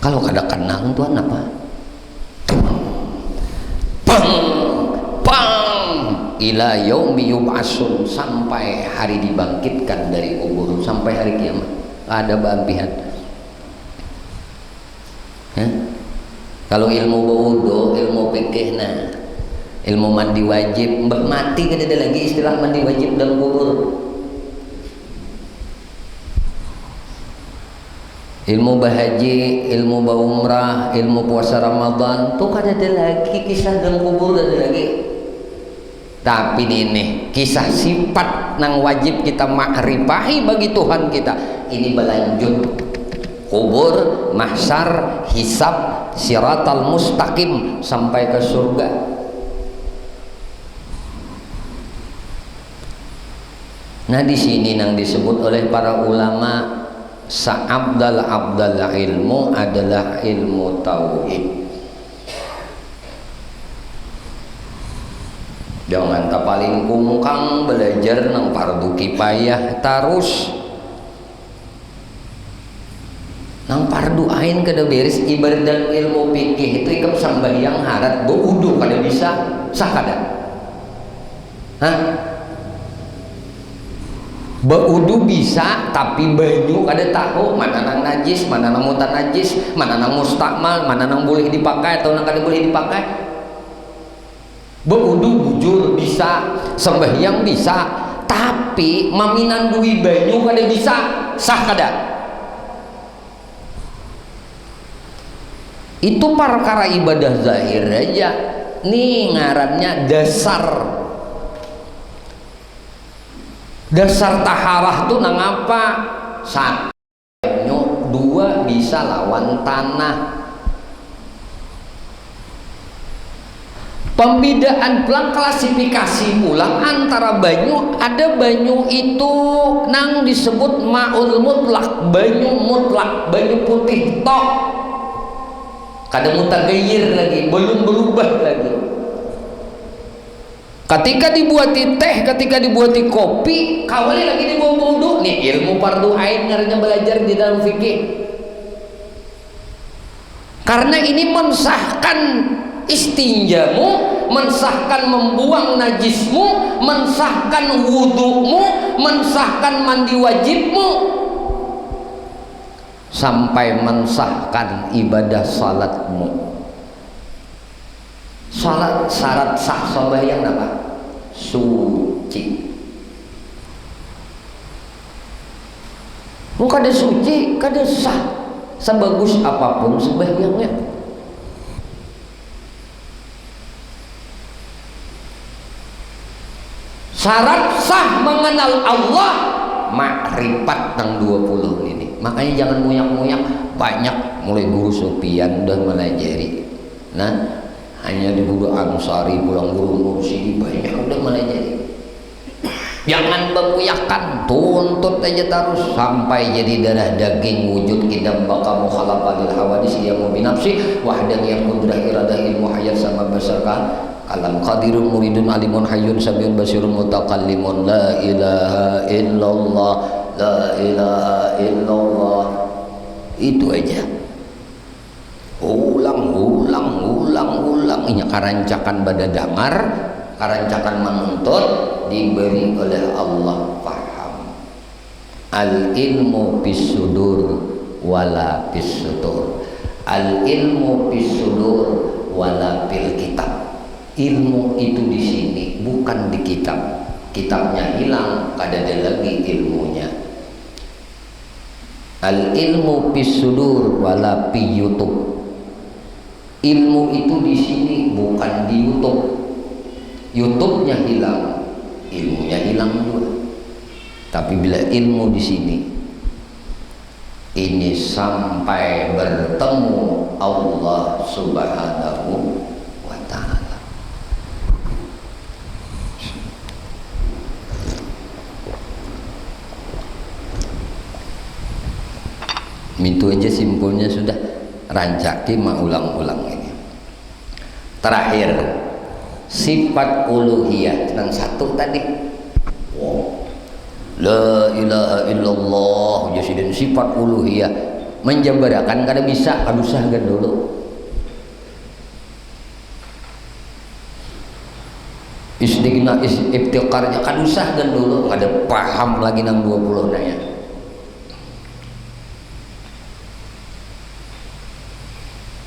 Kalau kada kenal Tuhan apa? Ila yaumi yub'atsun, sampai hari dibangkitkan dari kubur, sampai hari kiamat. Ada bambihan. Kalau ilmu wudu, ilmu fikih, nah ilmu mandi wajib, mbak mati kan ada lagi istilah mandi wajib dalam kubur. Ilmu bahaji, ilmu umrah, ilmu puasa Ramadan, tuh kan ada lagi kisah dalam kubur, ada lagi. Tapi ini kisah sifat nang wajib kita ma'rifahi bagi Tuhan kita, ini berlanjut. Kubur, mahsyar, hisab, siratal mustaqim sampai ke surga. Nah di sini nang disebut oleh para ulama, sa'abdal ilmu adalah ilmu tauhid. Jangan tak paling kungkang belajar nang fardu kifayah terus, nang fardu ain kada beres. Ibarat ilmu fikih itu ikam sembahyang harat berwudu kada bisa, sah kada? Hah? Berwudu bisa, tapi banyu kada tahu mana nang najis, mana nang mutan najis, mana nang mustakmal, mana nang boleh dipakai atau nang kada boleh dipakai. Berwudu bujur bisa, sembahyang bisa, tapi maminandui banyu kada bisa, sah kada? Itu perkara ibadah zahir aja. Nih ngarannya dasar taharah tuh nang apa? Satu banyu, dua bisa lawan tanah. Pembedaan pulang, klasifikasi pulang antara banyu, ada banyu itu nang disebut ma'ul mutlak, banyu mutlak, banyu putih tok, kada mutaghayyir lagi, belum berubah lagi. Ketika dibuati teh, ketika dibuati kopi, kawali lagi dibuat wudu. Nih ilmu fardu ain ngarannya belajar di dalam fikih. Karena ini mensahkan istinjamu, mensahkan membuang najismu, mensahkan wudumu, mensahkan mandi wajibmu, sampai mensahkan ibadah salatmu. Salat syarat sah sembahyang apa? Suci. Kada suci, kada sah, sebagus apapun sembahyangnya. Syarat sah mengenal Allah, makrifat tang 20 ini. Makanya jangan muyak-muyak, banyak mulai guru Sufyan udah melajari. Nah, hanya di guru Ansari, pulang guru Mursyidi, banyak udah melajari. Jangan memuyakkan, tuntut aja terus sampai jadi darah daging wujud kidam baka mukhalafalil hawadis yang binafsi wahdan yang kudrah iradah ilmu hayat sama besarkan alam qadirun muridun alimun hayyun sabiun basirun mutakallimun la ilaha illallah, la ilaha illallah. Itu aja. karancakan badadangar, karancakan menuntut, diberi oleh Allah paham. Al ilmu bisudur wala bisudur. Al ilmu bisudur wala bil kitab. Ilmu itu di sini, bukan di kitab. Kitabnya hilang, kada ada lagi ilmunya. Al ilmu bisudur wala bi YouTube. Ilmu itu di sini, bukan di YouTube. YouTube-nya hilang, ilmunya hilang juga. Tapi bila ilmu di sini, ini sampai bertemu Allah Subhanahu wa ta'ala. Itu aja simpulnya sudah. Rancaki mah ulang-ulang ini. Terakhir, sifat uluhiyah yang satu tadi. Wow. La ilaha illallah jasidin sifat uluhiyah menjabarakan kada bisa kadusahkan dulu. Istighna iftiqarnya kadusahkan dulu, kada paham lagi nang 20 nanya.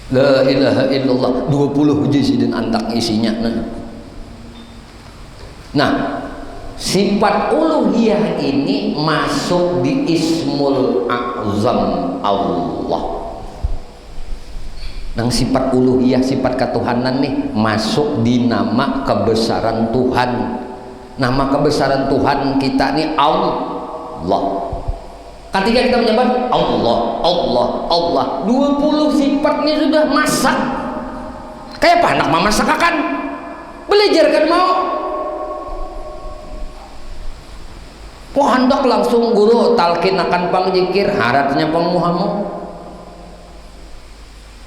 La ilaha illallah 20 jasidin antak isinya. Nah, sifat uluhiyah ini masuk di Ismul A'zam Allah. Nang sifat uluhiyah, sifat ketuhanan nih masuk di nama kebesaran Tuhan. Nama kebesaran Tuhan kita nih Allah. Ketika kita menyebut Allah, Allah, Allah, 20 sifatnya sudah masak. Kayak apa anak mama masakan? Belajar kan mau? Hendak langsung guru talkin akan pangjikir haratnya pengmuhamu.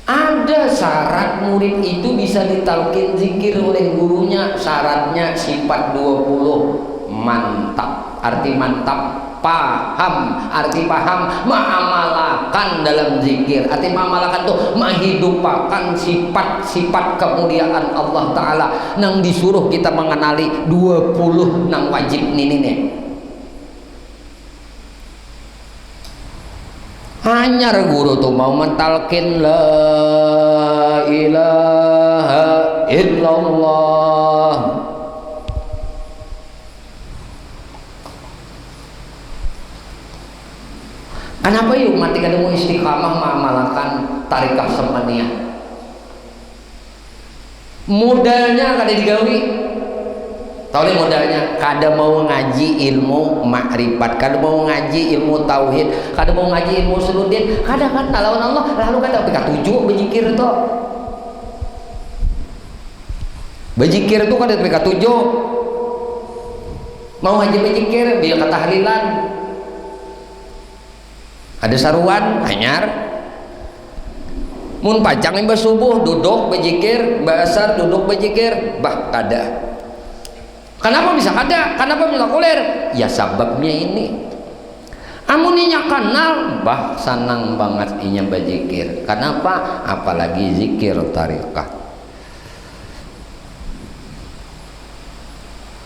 Ada syarat murid itu bisa ditalkin zikir oleh gurunya. Syaratnya sifat 20 mantap. Arti mantap paham, arti paham mengamalkan dalam zikir. Arti mengamalkan tuh menghidupakan sifat-sifat kemuliaan Allah Ta'ala nang disuruh kita mengenali 20 nang wajib nih. Hanya guru tuh mau mentalkin la ilaha illallah. Kenapa yuk mati kada mau istiqamah mengamalkan tarikah semaniyah? Modalnya kada digawi. Tahu nih modalnya, kada mau ngaji ilmu makrifat, kada mau ngaji ilmu tauhid, kada mau ngaji ilmu suludin, kada kan lawan Allah, lalu kada PK 7 berzikir tuh. Berzikir tuh kada PK 7. Mau ngaji berzikir biar ketahlilan. Ada saruan hanyar. Mun pacang imbas subuh duduk berzikir, basar duduk berzikir, bah kada. Kenapa bisa kada? Kenapa bisa kuler? Ya sebabnya ini. Amun inya kenal, bah senang banget inya berzikir. Kenapa? Apalagi zikir tarikah.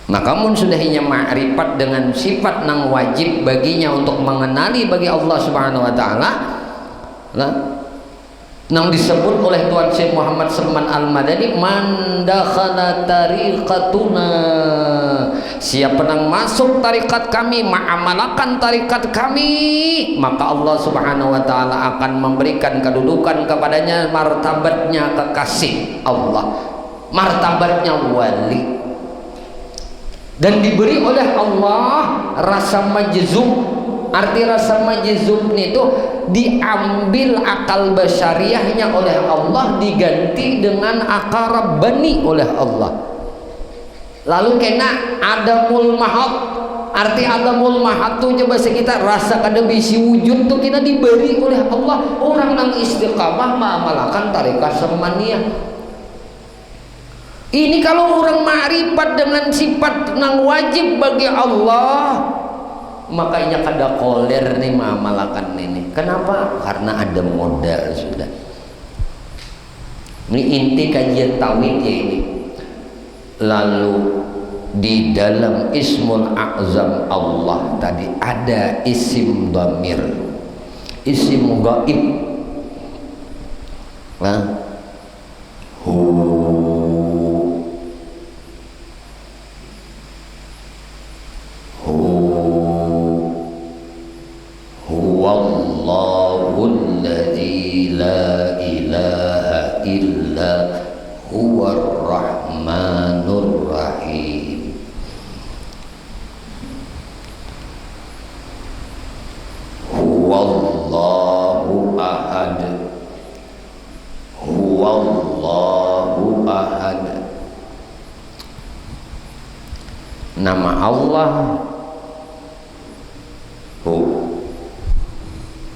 Maka mun sudah inya ma'rifat dengan sifat nang wajib baginya untuk mengenali bagi Allah Subhanahu wa taala, nang disebut oleh Tuan Syekh Muhammad Salman Al-Madani, man dakhala tariqatuna, siapa yang masuk tarikat kami, mengamalkan tarikat kami, maka Allah Subhanahu wa taala akan memberikan kedudukan kepadanya martabatnya kekasih Allah, martabatnya wali, dan diberi oleh Allah rasa majzub. Arti rasa majzub itu diambil akal basyariahnya oleh Allah, diganti dengan akal rabbani oleh Allah. Lalu kena adamul mahad. Arti adamul mahad tuh coba kita rasa kada bisi wujud tuh kena diberi oleh Allah. Orang nang istiqamah mengamalkan tarikah samaniyah. Ini kalau orang ma'rifat dengan sifat nang wajib bagi Allah, makanya kada koler nih mengamalkan ini. Kenapa? Karena ada modal sudah. Ini inti kajian tauhid ya ini. Lalu di dalam Ismul A'zam Allah tadi ada isim dhamir, isim gaib. Hu, huwallahul ladzi la ilaha illa huwar rahmanur rahim. Huwallahu ahad, huwallahu ahad. Nama Allah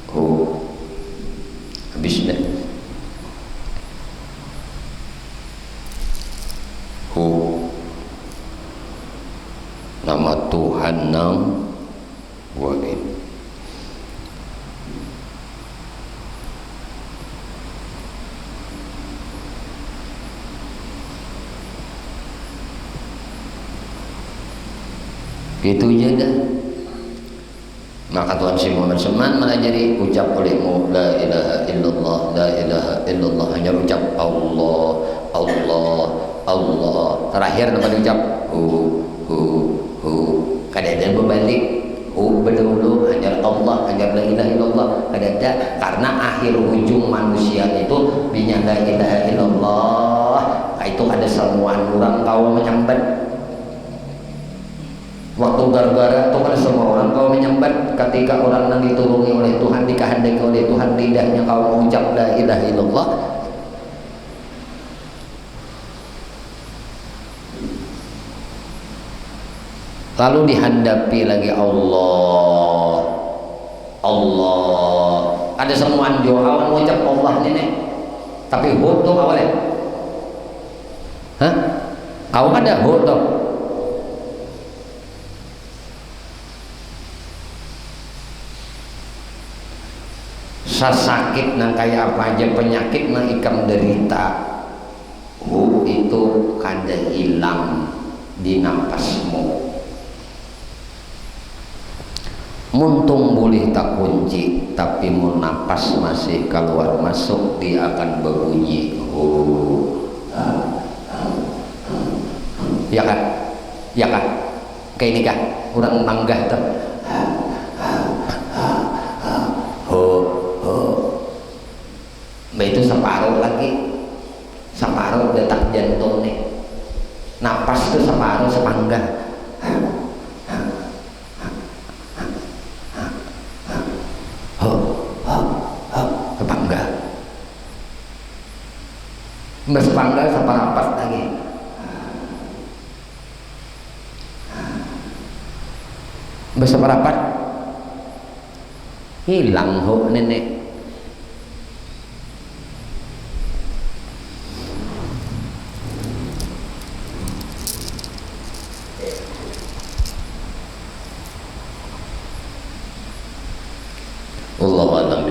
Hu, habis deh. Hu, nama Tuhan nam wahid. Gitu aja dah. Maka Tuhan Syekh Muhammad Seman mengajari ucap olehmu la ilaha illallah, la ilaha illallah, hanya ucap Allah, Allah, Allah. Terakhir dapat ucap hu. Kadang-kadang berbalik berdahulu hanya Allah, hanya la ilaha illallah. Kadang-kadang karena akhir ujung manusia itu binya la ilaha illallah, itu ada semuaan orang kau menyambat. Waktu gara-gara itu kan semua orang kau menyambat ketika orang yang ditulungi oleh Tuhan, dikehendaki oleh Tuhan, lidahnya kau mengucap la ilaha illallah. Lalu dihadapi lagi Allah, Allah. Ada semuaan doa awal mengucap Allah ini, tapi hud tuh awalnya, kau ada hud tuh. Sakit nang kayak apa aja penyakit nang ikam derita, itu kada hilang di napasmu. Muntung boleh tak kunci, tapi mun napas masih keluar masuk dia akan berbunyi ya kan, ya kan, kayak ini kan orang manggah tuh itu separuh lagi, separuh detak jantung nih, napas itu separuh sepanggang, sepanggang, sepanggang separapat lagi, separapat hilang nenek.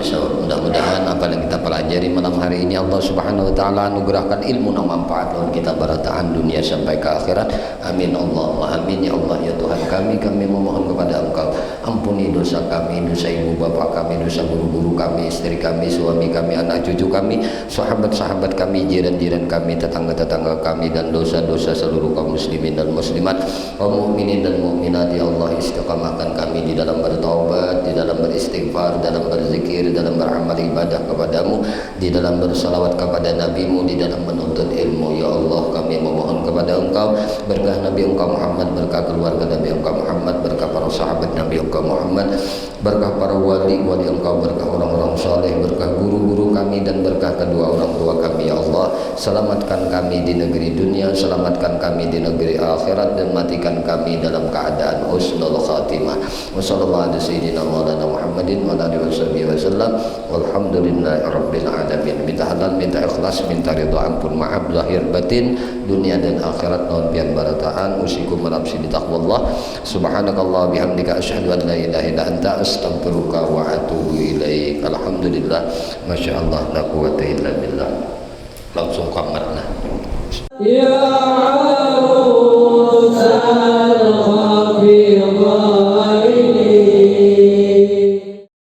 Mudah-mudahan apa yang kita pelajari malam hari ini Allah Subhanahu wa taala anugerahkan ilmu yang manfaat lawan kita barataan dunia sampai ke akhirat. Amin Allahumma amin ya Allah ya Tuhan kami memohon kepada Engkau, ampuni dosa kami, dosa ibu bapak kami, dosa guru-guru kami, istri kami, suami kami, anak cucu kami, sahabat-sahabat kami, jiran-jiran kami, tetangga-tetangga kami, dan dosa-dosa seluruh kaum muslimin dan muslimat, kaum mukminin dan mukminat. Ya Allah, istiqamahkan kami di dalam bertaubat, di dalam beristighfar, dalam berzikir, dalam beramal ibadah kepadamu, di dalam bersalawat kepada nabimu, di dalam menuntut ilmu. Ya Allah, kami memohon kepada Engkau berkah Nabi Engkau Muhammad, berkah keluarga Nabi Engkau Muhammad, berkah para sahabat Nabi Engkau Muhammad, berkah para wali Engkau, berkah orang-orang saleh, berkah guru-guru kami, dan berkah kedua orang tua kami. Ya Allah, selamatkan kami di negeri dunia, selamatkan kami di negeri akhirat, dan matikan kami dalam keadaan husnul khatimah. Wassallallahu ala sayyidina maulana Muhammadin wa alihi wasallam. Walhamdulillahi rabbil alamin. Minta halal, minta ikhlas, minta ridha, ampun, maaf zahir batin, dunia dan akhirat, non pian barataan. Usikum menafsi di taqwallah. Subhanakallah bihamdika asyhadu an la ilaha illa anta astaghfiruka wa atubu ilaik. Alhamdulillah, masyaallah, la quwwata illa billah. langsung komat lah.
Ya arusal khafidha